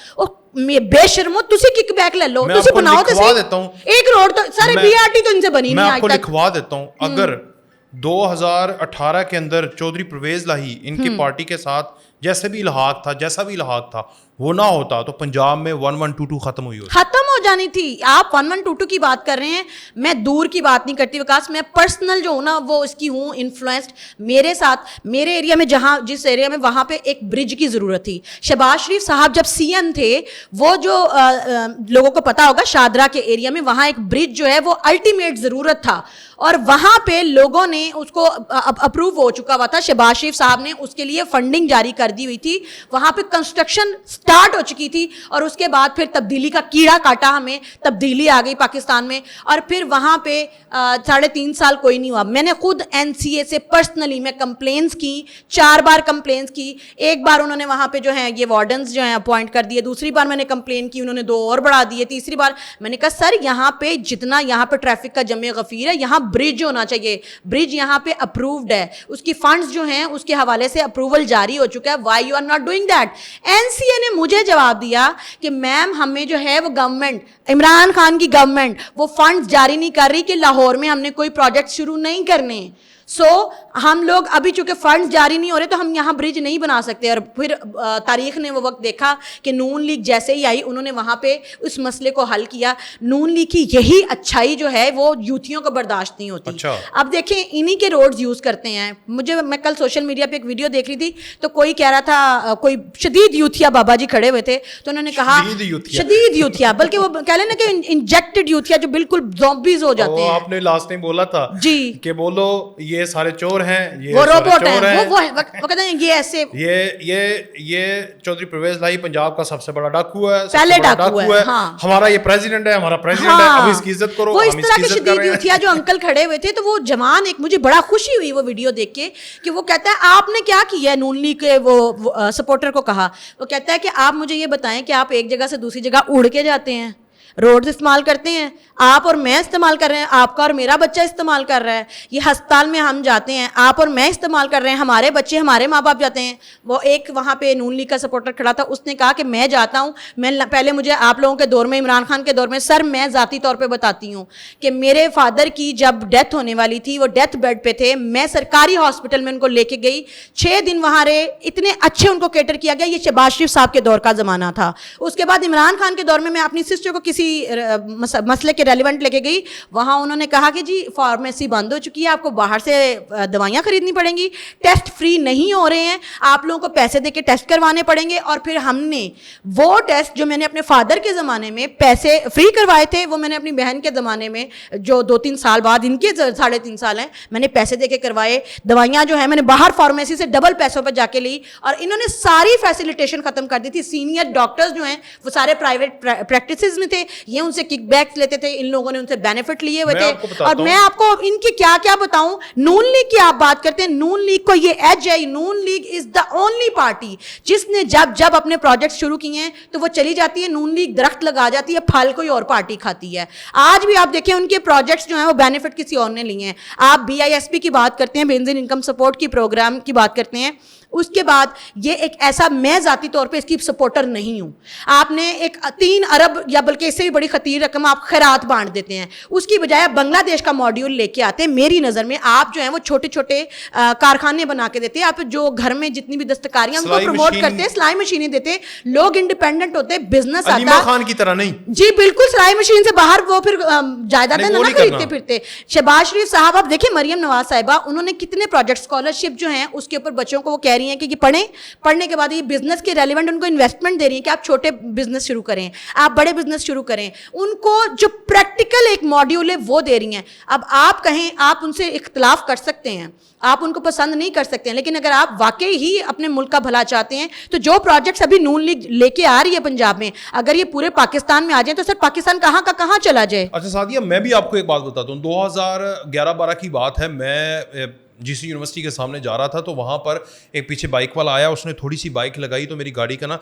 بے شرمو تسی کک بیک لے لو, تسی بناؤ تو صحیح. ایک روڈ تو سارے BRT تو ان سے بنی نہیں. میں آپ کو لکھوا دیتا ہوں, اگر 2018 کے اندر چودھری پرویز لاہی ان کی پارٹی کے ساتھ جیسا بھی الحاق تھا وہ نہ ہوتا تو پنجاب میں 1122 ختم ہو جانی تھی. آپ 1122 کی بات کر رہے ہیں, میں دور کی بات نہیں کرتی وکاس, میں پرسنل جو ہوں نا وہ اس کی ہوں انفلوئنسڈ. میرے ساتھ میرے ایریا میں جس ایریا میں وہاں پہ ایک برج کی ضرورت تھی. شہباز شریف صاحب جب CM تھے, وہ جو لوگوں کو پتا ہوگا شادرہ کے ایریا میں وہاں ایک برج جو ہے وہ الٹیمیٹ ضرورت تھا, اور وہاں پہ لوگوں نے اس کو اپروو ہو چکا ہوا تھا, شہباز شریف صاحب نے اس کے لیے فنڈنگ جاری کر دی ہوئی تھی, وہاں پہ کنسٹرکشن سٹارٹ ہو چکی تھی, اور اس کے بعد پھر تبدیلی کا کیڑا کاٹا, ہمیں تبدیلی آ گئی پاکستان میں, اور پھر وہاں پہ 3.5 سال کوئی نہیں ہوا. میں نے خود NCA سے پرسنلی میں کمپلینس کی, 4 بار کمپلینس کی. ایک بار انہوں نے وہاں پہ جو ہیں یہ وارڈنز جو ہیں اپوائنٹ کر دیے, دوسری بار میں نے کمپلین کی, انہوں نے 2 اور بڑھا دیے, تیسری بار میں نے کہا سر یہاں پہ جتنا یہاں پہ ٹریفک کا جمع غفیر ہے, یہاں برج ہونا چاہیے, برج یہاں پہ اپرووڈ ہے, اس کی فنڈز جو ہیں اس کے حوالے سے اپروول جاری ہو چکا ہے, why you are not doing that. NCA نے مجھے جواب دیا کہ میم ہمیں جو ہے وہ گورنمنٹ عمران خان کی گورنمنٹ وہ فنڈز جاری نہیں کر رہی کہ لاہور میں ہم نے کوئی پروجیکٹ شروع نہیں کرنے. ہم لوگ ابھی چونکہ فنڈز جاری نہیں ہو رہے تو ہم یہاں برج نہیں بنا سکتے. اور پھر تاریخ نے وہ وقت دیکھا کہ نون لیگ جیسے ہی آئی, انہوں نے وہاں پہ اس مسئلے کو حل کیا. نون لیگ کی یہی اچھائی جو ہے وہ یوتھیوں کو برداشت نہیں ہوتی. اب دیکھیں انہی کے روڈز یوز کرتے ہیں. میں کل سوشل میڈیا پہ ایک ویڈیو دیکھ رہی تھی, تو کوئی کہہ رہا تھا, کوئی شدید یوتھیا بابا جی کھڑے ہوئے تھے, تو انہوں نے کہا شدید یوتھیا, بلکہ وہ کہہ لیں نا کہ انجیکٹڈ یوتھیا جو بالکل زومبیز ہو جاتے ہیں. آپ نے لاسٹ ٹائم بولا تھا جی کہ بولو یہ سارے چور ہیں, یہ وہ روبوٹ ہیں, وہ کہتے ہیں یہ ایسے, یہ چودھری پرویز لائی پنجاب کا سب سے بڑا ڈاکو ہے, پہلے ڈاکو ہے, ہمارا یہ پریزیڈنٹ ہے, ہمارا پریزیڈنٹ ہے, اب اس کی عزت کرو. وہ اس طرح کے شدید یوتھیا جو انکل کھڑے ہوئے تھے, تو وہ جوان, ایک مجھے بڑا خوشی ہوئی وہ ویڈیو دیکھ کے کہ وہ کہتا ہے آپ نے کیا کیا ہے, نون لیگ کے وہ سپورٹر کو کہا, وہ کہتا ہے کہ آپ مجھے یہ بتائیں کہ آپ ایک جگہ سے دوسری جگہ اڑ کے جاتے ہیں, روڈز استعمال کرتے ہیں, آپ اور میں استعمال کر رہے ہیں, آپ کا اور میرا بچہ استعمال کر رہا ہے, یہ ہسپتال میں ہم جاتے ہیں, آپ اور میں استعمال کر رہے ہیں, ہمارے بچے, ہمارے ماں باپ جاتے ہیں. وہ ایک وہاں پہ نون لیگ کا سپورٹر کھڑا تھا, اس نے کہا کہ میں جاتا ہوں, میں پہلے مجھے آپ لوگوں کے دور میں, عمران خان کے دور میں, سر میں ذاتی طور پہ بتاتی ہوں کہ میرے فادر کی جب ڈیتھ ہونے والی تھی, وہ ڈیتھ بیڈ پہ تھے, میں سرکاری ہاسپٹل میں ان کو لے کے گئی, 6 دن وہاں رہے, اتنے اچھے ان کو کیٹر کیا گیا. یہ شہباز شریف صاحب کے دور کا زمانہ تھا. اس کے بعد عمران خان کے دور میں اپنی سسٹر کو کسی مسئلے کے ریلیونٹ لے کے گئی, وہاں انہوں نے کہا کہ جی فارمیسی بند ہو چکی ہے, آپ کو باہر سے دوائیاں خریدنی پڑیں گی, ٹیسٹ فری نہیں ہو رہے ہیں, آپ لوگوں کو پیسے دے کے ٹیسٹ کروانے پڑیں گے. اور پھر ہم نے وہ ٹیسٹ جو میں نے اپنے فادر کے زمانے میں پیسے فری کروائے تھے, وہ میں نے اپنی بہن کے زمانے میں جو 2-3 سال بعد, ان کے 3.5 سال ہیں, میں نے پیسے دے کے کروائے. دوائیاں جو ہیں میں نے باہر فارمیسی سے ڈبل پیسوں پہ جا کے لی, اور انہوں نے ساری فیسیلیٹیشن ختم کر دی تھی. سینئر ڈاکٹرز جو ہیں وہ سارے پرائیویٹ پریکٹسز میں تھے, یہ ان سے کک بیکس لیتے تھے, ان لوگوں نے ان سے بینیفٹ لیے ہوئے تھے. اور میں آپ کو ان کی کیا کیا بتاؤں, نون لیگ کی آپ بات کرتے ہیں, نون لیگ کو یہ ایج ہے, Noon league is the only party جس نے جب اپنے پروجیکٹ شروع کیے ہیں تو وہ چلی جاتی ہے, نون لیگ درخت لگا جاتی ہے, پھل کوئی اور پارٹی کھاتی ہے. آج بھی آپ دیکھیں ان کے پروجیکٹس جو ہیں وہ بینیفٹ کسی اور نے لیے ہیں. آپ BISP کی بات کرتے ہیں, بینزین انکم سپورٹ کی پروگرام کی بات کرتے ہیں, اس کے بعد یہ ایک ایسا, میں ذاتی طور پہ اس کی سپورٹر نہیں ہوں. آپ نے ایک 3 ارب یا بلکہ اس سے بھی بڑی خطیر رقم آپ خیرات بانٹ دیتے ہیں, اس کی بجائے بنگلہ دیش کا ماڈیول لے کے آتے ہیں. میری نظر میں آپ جو ہیں وہ چھوٹے چھوٹے کارخانے بنا کے دیتے ہیں, آپ جو گھر میں جتنی بھی دستکاریاں ان کو پروموٹ کرتے ہیں, سلائی مشینیں دیتے ہیں, لوگ انڈیپینڈنٹ ہوتے ہیں, بزنس آتا ہے. خان کی طرح نہیں جی بالکل, سلائی مشین سے باہر وہ پھر جائیدادیں نہ خریدتے پھرتے. شہباز شریف صاحب, آپ دیکھیں مریم نواز صاحبہ, انہوں نے کتنے پروجیکٹ اسکالرشپ جو ہیں اس کے اوپر بچوں کو وہ کہہ رہی ہیں کہ پڑھنے کے بعد یہ بزنس کے ریلیونٹ ان کو انویسٹمنٹ دے رہی ہیں کہ آپ چھوٹے بزنس شروع کریں, آپ بڑے بزنس شروع کریں. ان کو جو پریکٹیکل ایک ماڈیول ہے وہ دے رہی ہیں. اب آپ کہیں, آپ ان سے اختلاف کر سکتے ہیں, آپ ان کو پسند نہیں کر سکتے ہیں, لیکن اگر آپ واقعی ہی اپنے ملک کا بھلا چاہتے ہیں تو جو پروجیکٹس ابھی نون لیگ لے کے آ رہی ہے پنجاب میں, اگر یہ پورے پاکستان میں آ جائیں تو سر پاکستان کہاں کا کہاں چلا جائے. اچھا سعدیہ, میں بھی آپ کو ایک بات بتاتا ہوں. 2011-12 کی بات ہے, میں GC یونیورسٹی کے سامنے جا رہا تھا, تو وہاں پر ایک پیچھے بائک والا آیا, اس نے تھوڑی سی بائک لگائی, تو میری گاڑی کا نا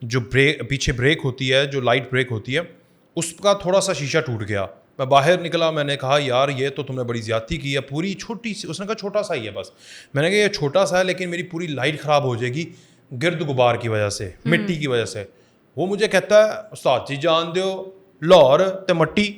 جو پیچھے بریک ہوتی ہے, جو لائٹ بریک ہوتی ہے, اس کا تھوڑا سا شیشہ ٹوٹ گیا. میں باہر نکلا, میں نے کہا یار یہ تو تم نے بڑی زیادتی کی ہے, پوری چھوٹی سی. اس نے کہا چھوٹا سا ہی ہے بس. میں نے کہا یہ چھوٹا سا ہے لیکن میری پوری لائٹ خراب ہو جائے گی گرد غبار کی وجہ سے, مٹی کی وجہ سے. وہ مجھے کہتا ہے استاد جی جان دیو لاہور تے مٹی,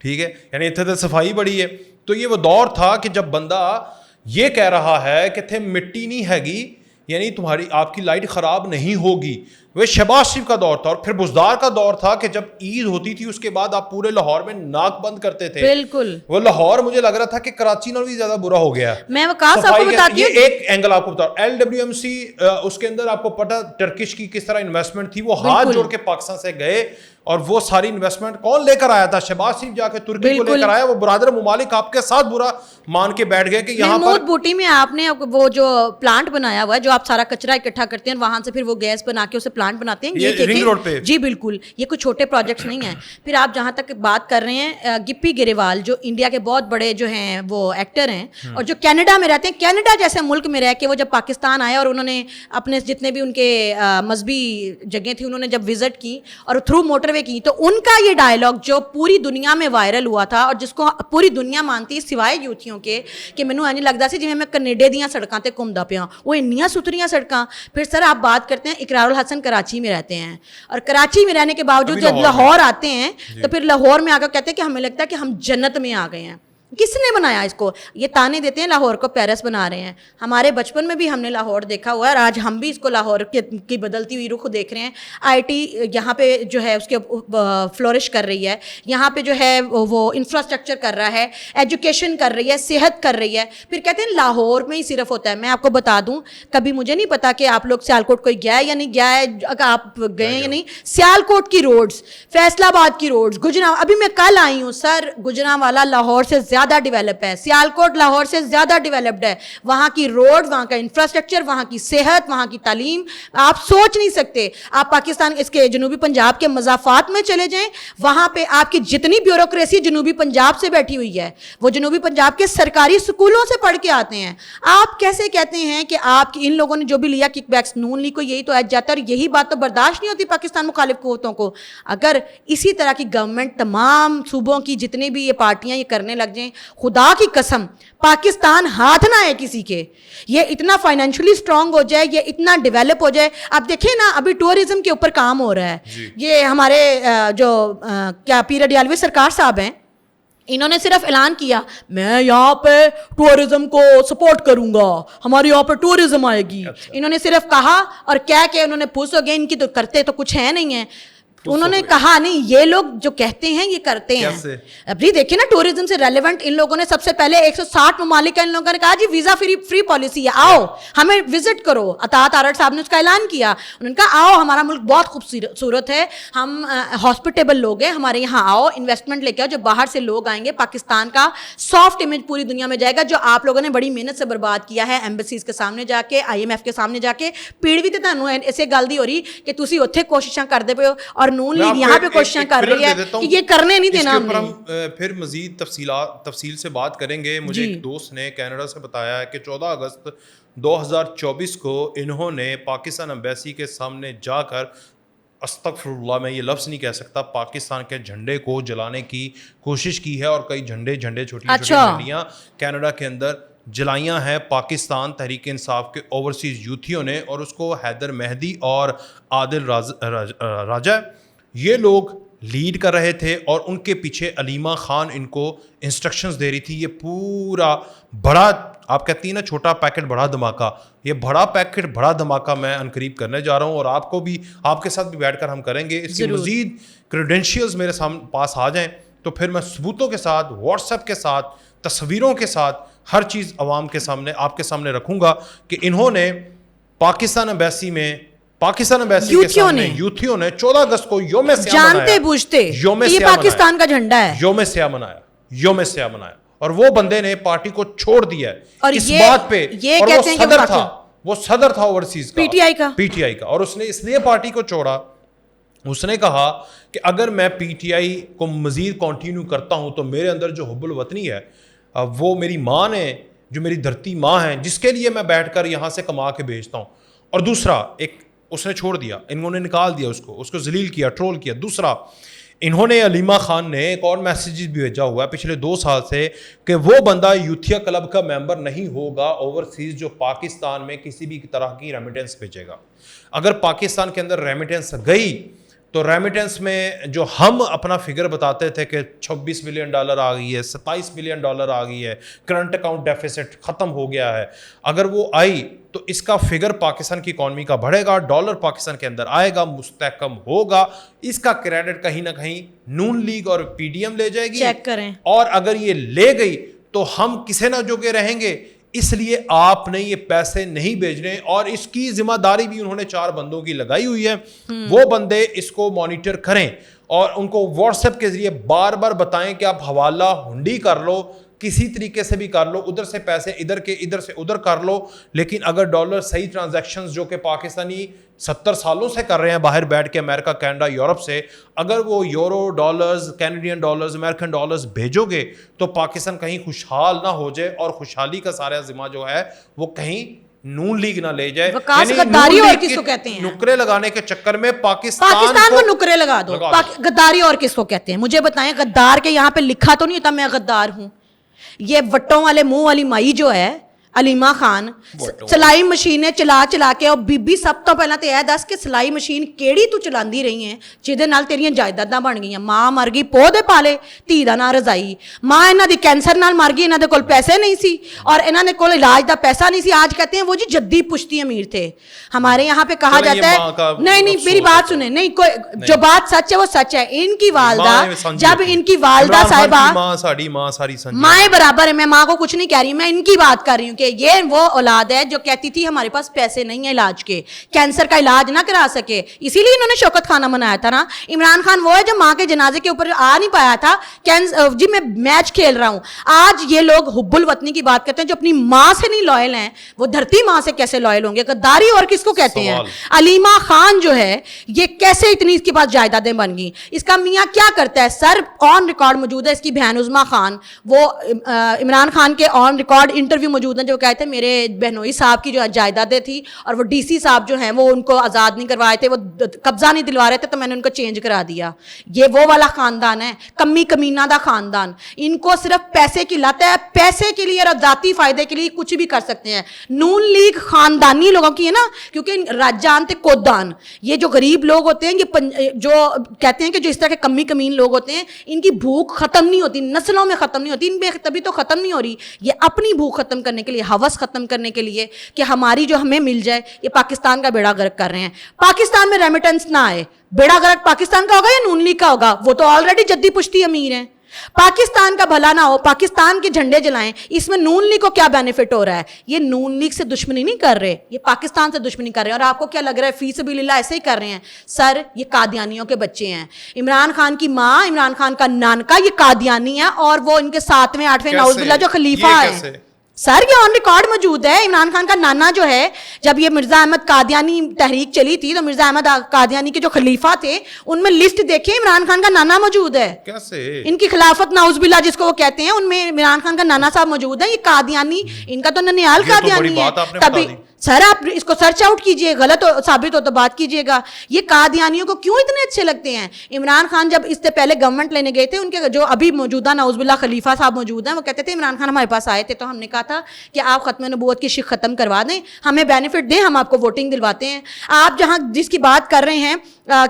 ٹھیک ہے, یعنی اتنے تو صفائی بڑی ہے. تو یہ وہ دور تھا کہ جب بندہ یہ کہہ رہا ہے کہ تھے مٹی نہیں ہے گی, یعنی تمہاری آپ کی لائٹ خراب نہیں ہوگی. وہ شہباز شریف کا دور تھا. اور پھر بزدار کا دور تھا کہ جب عید ہوتی تھی اس کے بعد آپ پورے لاہور میں ناک بند کرتے تھے. بالکل, وہ لاہور مجھے لگ رہا تھا کہ کراچی نال بھی زیادہ برا ہو گیا. میں وقاص آپ کو بتاتی ہوں, یہ ایک اینگل آپ کو بتا رہا ہوں. LWMC اس کے اندر آپ کو پتہ ٹرکش کی کس طرح انویسٹمنٹ تھی, وہ ہاتھ جوڑ کے پاکستان سے گئے, اور وہ ساری انویسٹمنٹ کون لے کر آیا تھا؟ شہباز شریف جا کے ترکی کو لے کر آیا. وہ برادر ممالک آپ کے ساتھ برا مان کے بیٹھ گئے کہ یہاں پر بوٹی میں آپ نے وہ جو پلانٹ بنایا ہوا ہے, جو آپ سارا کچرا اکٹھا کرتے ہیں, وہاں سے پھر وہ گیس بنا کے اسے پلانٹ بناتے ہیں, یہ رنگ روڈ پہ. جی بالکل, یہ کوئی چھوٹے پروجیکٹس نہیں ہیں. پھر آپ جہاں تک بات کر رہے ہیں, گپی گریوال جو انڈیا کے بہت بڑے جو ہیں وہ ایکٹر ہیں, اور جو کینیڈا میں رہتے ہیں, کینیڈا جیسے ملک میں رہ کے وہ جب پاکستان آئے اور انہوں نے اپنے جتنے بھی ان کے مذہبی جگہیں تھیں انہوں نے جب وزٹ کی اور تھرو موٹر وے کی, تو ان کا یہ ڈائلاگ جو پوری دنیا میں وائرل ہوا تھا, اور جس کو پوری دنیا مانتی ہے سوائے یوتھیوں کے, کہ مینوں اینج لگدا سی جویں میں کینیڈا دیاں سڑکاں تے گھومدا پیا, وہ انیاں ستھریاں سڑکاں. پھر سر آپ بات کرتے ہیں, اقرار الحسن کراچی میں رہتے ہیں, اور کراچی میں رہنے کے باوجود جب لاہور آتے ہیں تو پھر لاہور میں آ کر کہتے ہیں کہ ہمیں لگتا ہے کہ ہم جنت میں آ گئے ہیں. کس نے بنایا اس کو؟ یہ تانے دیتے ہیں لاہور کو پیرس بنا رہے ہیں. ہمارے بچپن میں بھی ہم نے لاہور دیکھا ہوا ہے, اور آج ہم بھی اس کو لاہور کی بدلتی ہوئی رخ دیکھ رہے ہیں. IIT یہاں پہ جو ہے اس کے فلورش کر رہی ہے, یہاں پہ جو ہے وہ انفراسٹرکچر کر رہا ہے, ایجوکیشن کر رہی ہے, صحت کر رہی ہے. پھر کہتے ہیں لاہور میں ہی صرف ہوتا ہے. میں آپ کو بتا دوں, کبھی مجھے نہیں پتا کہ آپ لوگ سیالکوٹ کوئی گیا ہے یا نہیں گیا ہے, اگر آپ گئے یا نہیں, سیالکوٹ کی روڈز, فیصل آباد کی روڈز, گجرا, ابھی میں کل آئی ہوں سر, گجرانوالہ لاہور سے زیادہ زیادہ ڈیولپ ہے, سیالکوٹ لاہور سے زیادہ ڈیولپڈ ہے, وہاں کی روڈ, وہاں کا انفراسٹرکچر, وہاں کی صحت, وہاں کی تعلیم, آپ سوچ نہیں سکتے. آپ پاکستان اس کے جنوبی پنجاب کے مضافات میں چلے جائیں, وہاں پہ آپ کی جتنی بیوروکریسی جنوبی پنجاب سے بیٹھی ہوئی ہے, وہ جنوبی پنجاب کے سرکاری اسکولوں سے پڑھ کے آتے ہیں. آپ کیسے کہتے ہیں کہ آپ ان لوگوں نے جو بھی لیا کک بیکس, نون لیگ کو یہی تو ایج جاتا ہے, اور یہی بات تو برداشت نہیں ہوتی پاکستان مخالف قوتوں کو. اگر اسی طرح کی گورنمنٹ تمام صوبوں کی جتنی بھی یہ پارٹیاں یہ کرنے لگ جائیں, خدا کی قسم پاکستان ہاتھ نہ ہے کسی کے, یہ اتنا فائنینشلی اسٹرانگ ہو جائے, یہ اتنا ڈیولپ ہو جائے. اب دیکھیں نا, ابھی ٹورزم کے اوپر کام ہو رہا ہے. یہ ہمارے جو کیا پیر اڈیالوی سرکار صاحب ہیں, انہوں نے صرف اعلان کیا میں یہاں پہ ٹورزم کو سپورٹ کروں گا, ہمارے یہاں پہ ٹورزم آئے گی. انہوں نے صرف کہا اور کہہ کے انہوں نے پوچھ ہو گیا, ان کی تو کرتے تو کچھ ہے نہیں ہے. انہوں نے کہا نہیں, یہ لوگ جو کہتے ہیں یہ کرتے ہیں. ابھی دیکھیں نا, ٹورزم سے ریلیونٹ ان لوگوں نے سب سے پہلے 160 ممالک کا ان لوگوں نے کہا جی ویزا فری پالیسی ہے, آؤ ہمیں وزٹ کرو. اطاعت آرٹ صاحب نے اس کا اعلان کیا, انہوں نے کہا آؤ ہمارا ملک بہت خوبصورت ہے, ہم ہاسپٹیبل لوگ ہیں, ہمارے یہاں آؤ, انویسٹمنٹ لے کے آؤ. جو باہر سے لوگ آئیں گے, پاکستان کا سافٹ امیج پوری دنیا میں جائے گا, جو آپ لوگوں نے بڑی محنت سے برباد کیا ہے ایمبیسیز کے سامنے جا کے, IMF کے سامنے جا کے. پیڑ بھی تو تانوں ایسے گل دی ہو رہی کہ تسی اتھے کوششاں کردے پے ہو, اور نون لیگ یہاں پہ کوششاں کر رہی ہے کہ یہ کرنے نہیں دینا. ہم پھر مزید تفصیل سے بات کریں گے. مجھے ایک دوست نے کینیڈا سے بتایا ہے کہ 14 اگست 2024 کو انہوں نے پاکستان ایمبیسی کے سامنے جا کر, استغفر اللہ میں یہ لفظ نہیں کہہ سکتا, پاکستان کے جھنڈے کو جلانے کی کوشش کی ہے, اور کئی جھنڈے چھوٹی چھوٹی جھنڈیاں کینیڈا کے اندر جلائیاں ہیں پاکستان تحریک انصاف کے اوورسیز یوتھیوں نے. اور اس کو حیدر مہدی اور عادل راجہ یہ لوگ لیڈ کر رہے تھے, اور ان کے پیچھے علیمہ خان ان کو انسٹرکشنز دے رہی تھی. یہ پورا بڑا, آپ کہتی ہیں نا چھوٹا پیکٹ بڑا دھماکہ, یہ بڑا پیکٹ بڑا دھماکہ میں عنقریب کرنے جا رہا ہوں, اور آپ کو بھی, آپ کے ساتھ بھی بیٹھ کر ہم کریں گے. اس کی مزید کریڈینشیلز میرے پاس آ جائیں تو پھر میں ثبوتوں کے ساتھ, واٹس ایپ کے ساتھ, تصویروں کے ساتھ, ہر چیز عوام کے سامنے, آپ کے سامنے رکھوں گا کہ انہوں نے پاکستان ایمبیسی کے سامنے یوتھیوں نے 14 اگست کو یوم سیاہ جانتے بوجھتے یہ پاکستان کا جھنڈا ہے, یوم سیاہ منایا, اور وہ بندے نے پارٹی کو چھوڑ دیا ہے اس بات پہ. اور وہ صدر تھا اوورسیز کا, پی ٹی آئی کا, اور اس نے اس لیے پارٹی کو چھوڑا, اس نے کہا کہ اگر میں پی ٹی آئی کو مزید کنٹینیو کرتا ہوں تو میرے اندر جو حب الوطنی ہے, وہ میری ماں نے, جو میری دھرتی ماں ہے, جس کے لیے میں بیٹھ کر یہاں سے کما کے بھیجتا ہوں. اور دوسرا ایک اس نے چھوڑ دیا, انہوں نے نکال دیا اس کو ذلیل کیا, ٹرول کیا. دوسرا انہوں نے, علیمہ خان نے ایک اور میسیج بھی بھیجا ہوا ہے پچھلے 2 سال سے کہ وہ بندہ یوتھیا کلب کا ممبر نہیں ہوگا اوورسیز جو پاکستان میں کسی بھی طرح کی ریمیٹنس بھیجے گا. اگر پاکستان کے اندر ریمیٹنس گئی تو ریمیٹنس میں جو ہم اپنا فگر بتاتے تھے کہ $26 بلین آ گئی ہے, $27 بلین آ گئی ہے, کرنٹ اکاؤنٹ ڈیفیسٹ ختم ہو گیا ہے, اگر وہ آئی تو اس کا فگر پاکستان کی اکانومی کا بڑھے گا, ڈالر پاکستان کے اندر آئے گا, مستحکم ہوگا. اس کا کریڈٹ کہیں نہ کہیں نون لیگ اور پی ڈی ایم لے جائے گی, چیک کریں. اور اگر یہ لے گئی تو ہم کسے نہ جو کے رہیں گے. اس لیے آپ نے یہ پیسے نہیں بھیجنے, اور اس کی ذمہ داری بھی انہوں نے 4 بندوں کی لگائی ہوئی ہے. وہ بندے اس کو مانیٹر کریں اور ان کو واٹس ایپ کے ذریعے بار بار بتائیں کہ آپ حوالہ ہنڈی کر لو, کسی طریقے سے بھی کر لو, ادھر سے پیسے ادھر سے ادھر کر لو. لیکن اگر ڈالر صحیح ٹرانزیکشنز جو کہ پاکستانی 70 سالوں سے کر رہے ہیں باہر بیٹھ کے, امریکہ, کینیڈا, یورپ سے, اگر وہ euro dollars, Canadian dollars, American dollars بھیجو گے تو پاکستان کہیں خوشحال نہ ہو جائے, اور خوشحالی کا سارا ذمہ جو ہے وہ کہیں نون لیگ نہ لے جائے. غداری اور کس کو کہتے ہیں؟ نکرے لگانے کے چکر میں پاکستان کو نکرے لگا دو. غداری اور کس کو کہتے ہیں مجھے بتائیں. غدار کے یہاں پہ لکھا تو نہیں ہوتا میں غدار ہوں. یہ وٹوں والے منہ والی مائی جو ہے علیمہ خان, سلائی مشینیں چلا کے, اور بی سب تو پہلے تو یہ دس کہ سلائی مشین کیڑی تو چلاندی رہی ہیں جہدے نال تیریاں جائیداداں بن گئیاں. ماں مر گئی پودے پالے, دھی دا نا رضائی. ماں انہاں دی کینسر نال مر گئی, انہاں دے کول پیسے نہیں سی, اور انہاں دے کول علاج دا پیسہ نہیں سی. آج کہتے ہیں وہ جی جدی پشتی امیر تھے. ہمارے یہاں پہ کہا جاتا ہے, نہیں میری بات سنیں, نہیں کوئی جو بات سچ ہے وہ سچ ہے. ان کی والدہ, جب ان کی والدہ صاحبہ, ماں برابر ہے, میں ماں کو کچھ نہیں کہہ رہی, میں ان کی بات کر رہی ہوں کہ کہ یہ وہ اولاد ہے جو کہتی تھی ہمارے پاس پیسے نہیں ہیں علاج کے, کینسر کا علاج نہ کرا سکے, اسی لیے انہوں نے شوکت خانہ بنایا تھا نا. عمران خان وہ ہے جو ماں کے جنازے کے اوپر آ نہیں پایا تھا, جی میں میچ کھیل رہا ہوں. آج یہ لوگ حب الوطنی کی بات کرتے ہیں, جو اپنی ماں سے نہیں لائل ہیں وہ دھرتی ماں سے کیسے لائل ہوں گے؟ غداری اور کس کو کہتے ہیں؟ علیمہ خان جو ہے یہ کیسے اتنی اس کے پاس جائیدادیں بن گئی؟ اس کا میاں کیا کرتا ہے؟ سر آن ریکارڈ موجود ہے, اس کی بہن عظمیٰ خان, وہ عمران خان کے آن ریکارڈ انٹرویو موجود ہیں جو کہتے ہیں میرے بہنوئی صاحب کی جو جائیدادیں تھی اور وہ ڈی سی صاحب جو ہیں وہ ان کو آزاد نہیں کروائے تھے, وہ قبضہ نہیں دلوا رہے تھے تو میں نے ان کو چینج کرا دیا. یہ وہ والا خاندان ہے, کمی کمینہ دا خاندان. ان کو صرف پیسے کی لت ہے, پیسے کے لیے اور ذاتی فائدے کے لیے کچھ بھی کر سکتے ہیں. نون لیگ خاندانی لوگوں کی ہے نا, کیونکہ راج جانتے کودان, یہ جو غریب لوگ ہوتے ہیں, یہ جو کہتے ہیں کہ جو اس طرح کے کمی کمین لوگ ہوتے ہیں, ان کی بھوک ختم نہیں ہوتی, نسلوں میں ختم نہیں ہوتی, ان میں تبھی تو ختم نہیں ہو رہی. یہ اپنی بھوک ختم کرنے کے لیے, ہوس ختم کرنے کے لیے کہ ہماری جو ہمیں مل جائے, یہ پاکستان کا بیڑا غرق کر رہے ہیں. پاکستان میں ریمیٹنس نہ آئے, بیڑا غرق پاکستان کا ہوگا یا نون لیگ کا ہوگا؟ وہ تو آلریڈی جدی پشتی امیر ہیں. پاکستان کا بھلا نہ ہو, پاکستان کے جھنڈے جلائیں, اس میں نون لیگ کو کیا بینیفٹ ہو رہا ہے؟ یہ نون لیگ سے دشمنی نہیں کر رہے, یہ پاکستان سے دشمنی کر رہے ہیں. اور آپ کو کیا لگ رہا ہے فی سبیل اللہ ایسے ہی کر رہے ہیں؟ سر یہ قادیانیوں کے بچے ہیں. عمران خان کی ماں, عمران خان کا نانکا یہ قادیانی ہے, اور وہ ان کے 7ویں 8ویں نعوذ باللہ جو خلیفہ ہیں. سر یہ آن ریکارڈ موجود ہے. عمران خان کا نانا جو ہے, جب یہ مرزا احمد قادیانی تحریک چلی تھی تو مرزا احمد قادیانی کے جو خلیفہ تھے ان میں لسٹ دیکھیں, عمران خان کا نانا موجود ہے. ان کی خلافت نعوذ باللہ جس کو وہ کہتے ہیں, ان میں عمران خان کا نانا صاحب موجود ہے. یہ قادیانی, ان کا تو ننیال قادیانی ہے. تبھی سر آپ اس کو سرچ آؤٹ کیجئے, غلط ثابت ہو تو بات کیجئے گا. یہ قادیانیوں کو کیوں اتنے اچھے لگتے ہیں؟ عمران خان جب اس سے پہلے گورنمنٹ لینے گئے تھے, ان کے جو ابھی موجودہ نعوذ باللہ خلیفہ صاحب موجود ہیں, وہ کہتے تھے عمران خان ہمارے پاس آئے تھے تو ہم نے کہا تھا کہ آپ ختم نبوت کی شک ختم کروا دیں, ہمیں بینیفٹ دیں, ہم آپ کو ووٹنگ دلواتے ہیں. آپ جہاں جس کی بات کر رہے ہیں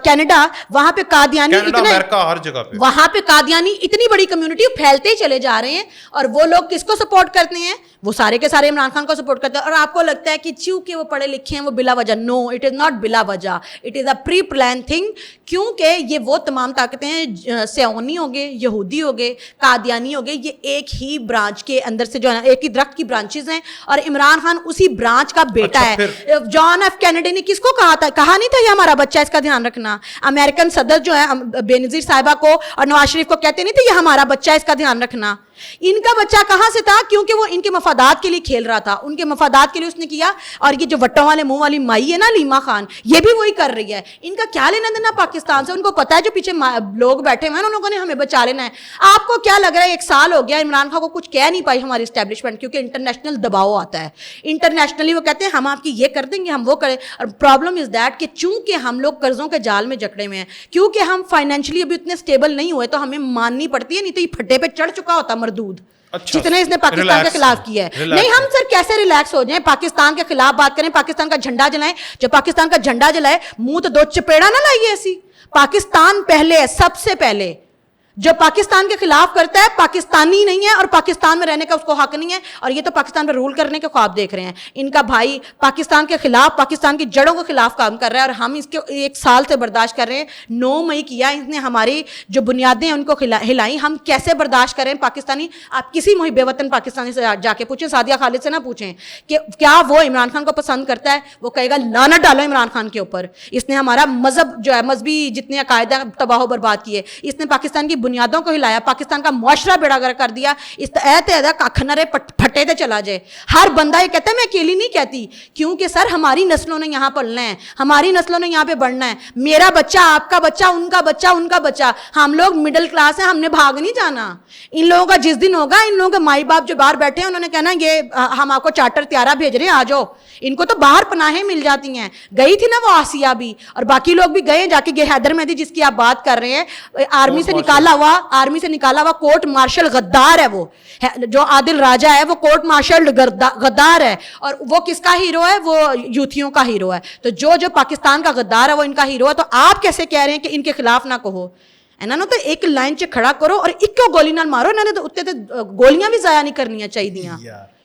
کینیڈا, وہاں پہ قادیانی اتنے, ہر جگہ پہ وہاں پہ قادیانی اتنی بڑی کمیونٹی پھیلتے ہی چلے جا رہے ہیں. اور وہ لوگ کس کو سپورٹ کرتے ہیں؟ وہ سارے کے سارے عمران خان کو سپورٹ کرتے ہیں. اور آپ کو لگتا ہے کہ چونکہ وہ پڑھے لکھے ہیں وہ بلا وجہ, نو اٹ از ناٹ بلا وجہ, it is a pre plan thing. کیونکہ یہ وہ تمام طاقتیں ہیں, سیونی ہو گئے, یہودی ہو گئے, قادیانی ہو گئے, یہ ایک ہی برانچ کے اندر سے جو ہے ایک ہی درخت کی برانچز ہیں, اور عمران خان اسی برانچ کا بیٹا ہے. جان ایف کینیڈی نے کس کو کہا تھا؟ کہا نہیں تھا یہ ہمارا بچہ ہے, اس کا دھیان رکھنا. امریکن صدر جو ہے بے نظیر صاحبہ کو اور نواز شریف کو کہتے نہیں تھے یہ ہمارا بچہ ہے, اس کا دھیان رکھنا. ان کا بچہ کہاں سے تھا؟ کیونکہ وہ ان کے مفادات کے لیے کھیل رہا تھا, ان کے مفادات کے لیے اس نے کیا. اور یہ جو وٹوں والے منہ والی مائی ہے نا علیمہ خان, یہ بھی وہی کر رہی ہے. ان کا کیا لینا دینا پاکستان سے؟ ان کو پتا ہے جو پیچھے لوگ بیٹھے ہوئے ہیں ان لوگوں نے ہمیں بچا لینا ہے. آپ کو کیا لگ رہا ہے 1 سال ہو گیا عمران خان کو کچھ کہہ نہیں پائی ہماری اسٹیبلشمنٹ, کیونکہ انٹرنیشنل دباؤ آتا ہے. انٹرنیشنلی وہ کہتے ہیں ہم آپ کی یہ کر دیں گے, ہم وہ کریں. اور پرابلم از دیٹ کہ چونکہ ہم لوگ قرضوں کے جال میں جکڑے ہوئے ہیں, کیونکہ ہم فائنینشلی ابھی اتنے اسٹیبل نہیں ہوئے, تو ہمیں ماننی پڑتی ہے, نہیں تو یہ پھٹے پہ چڑھ چکا ہوتا مردود جتنے اس نے پاکستان کے خلاف کیا ہے. نہیں ہم سر کیسے ریلیکس ہو جائیں, پاکستان کے خلاف بات کریں, پاکستان کا جھنڈا جلائیں. جب پاکستان کا جھنڈا جلائے منہ تو 2 چپیڑا نہ لائیے ایسی. پاکستان پہلے ہے, سب سے پہلے. جو پاکستان کے خلاف کرتا ہے پاکستانی نہیں ہے, اور پاکستان میں رہنے کا اس کو حق نہیں ہے. اور یہ تو پاکستان پہ رول کرنے کے خواب دیکھ رہے ہیں. ان کا بھائی پاکستان کے خلاف, پاکستان کی جڑوں کے خلاف کام کر رہا ہے, اور ہم اس کے 1 سال سے برداشت کر رہے ہیں. 9 مئی کیا اس نے, ہماری جو بنیادیں ہیں ان کو ہلائی. ہم کیسے برداشت کریں پاکستانی؟ آپ کسی محب وطن پاکستانی سے جا کے پوچھیں, سعدیہ خالد سے نہ پوچھیں کہ کیا وہ عمران خان کو پسند کرتا ہے. وہ کہے گا لعنت ڈالو عمران خان کے اوپر, اس نے ہمارا مذہب جو ہے, مذہبی جتنے عقائد ہیں تباہ و برباد کیے, اس نے پاکستان کی بنیادوں کو ہلایا, پاکستان کا معاشرہ بیڑا غرق کر دیا. اس کھنرے پھٹے تے چلا جائے. ہر بندہ یہ کہتا ہے میں اکیلی نہیں کہتی, کیونکہ سر ہماری نسلوں نے یہاں پلنا ہے, ہماری نسلوں نے یہاں پہ بڑھنا ہے. میرا بچہ, آپ کا بچہ, ان کا بچہ, ان کا بچہ. ہم لوگ مڈل کلاس ہیں, ہم نے بھاگ نہیں جانا. ان لوگوں کا جس دن ہوگا, ان لوگوں کے مائی باپ جو باہر بیٹھے ہیں انہوں نے کہنا یہ ہم آپ کو چارٹر طیارہ بھیج رہے ہیں, آ جاؤ. ان کو تو باہر پناہیں مل جاتی ہیں. گئی تھی نا وہ آسیہ بھی, اور باقی لوگ بھی گئے جا کے. یہ حیدر مہدی جس کی آپ بات کر رہے ہیں, آرمی سے نکالا ہوا کورٹ مارشل غدار ہے. وہ جو عادل راجہ ہے وہ کورٹ مارشل غدار ہے, اور وہ کس کا ہیرو ہے؟ وہ یوتھیوں کا ہیرو ہے. تو جو پاکستان کا غدار ہے وہ ان کا ہیرو ہے. تو آپ کیسے کہہ رہے ہیں کہ ان کے خلاف نہ کہو؟ انہوں نے تو ایک لائن چ کھڑا کرو اور ایک کو گولی نہ مارو. انہوں نے تو اتنے گولیاں بھی ضائع نہیں کرنی چاہیے.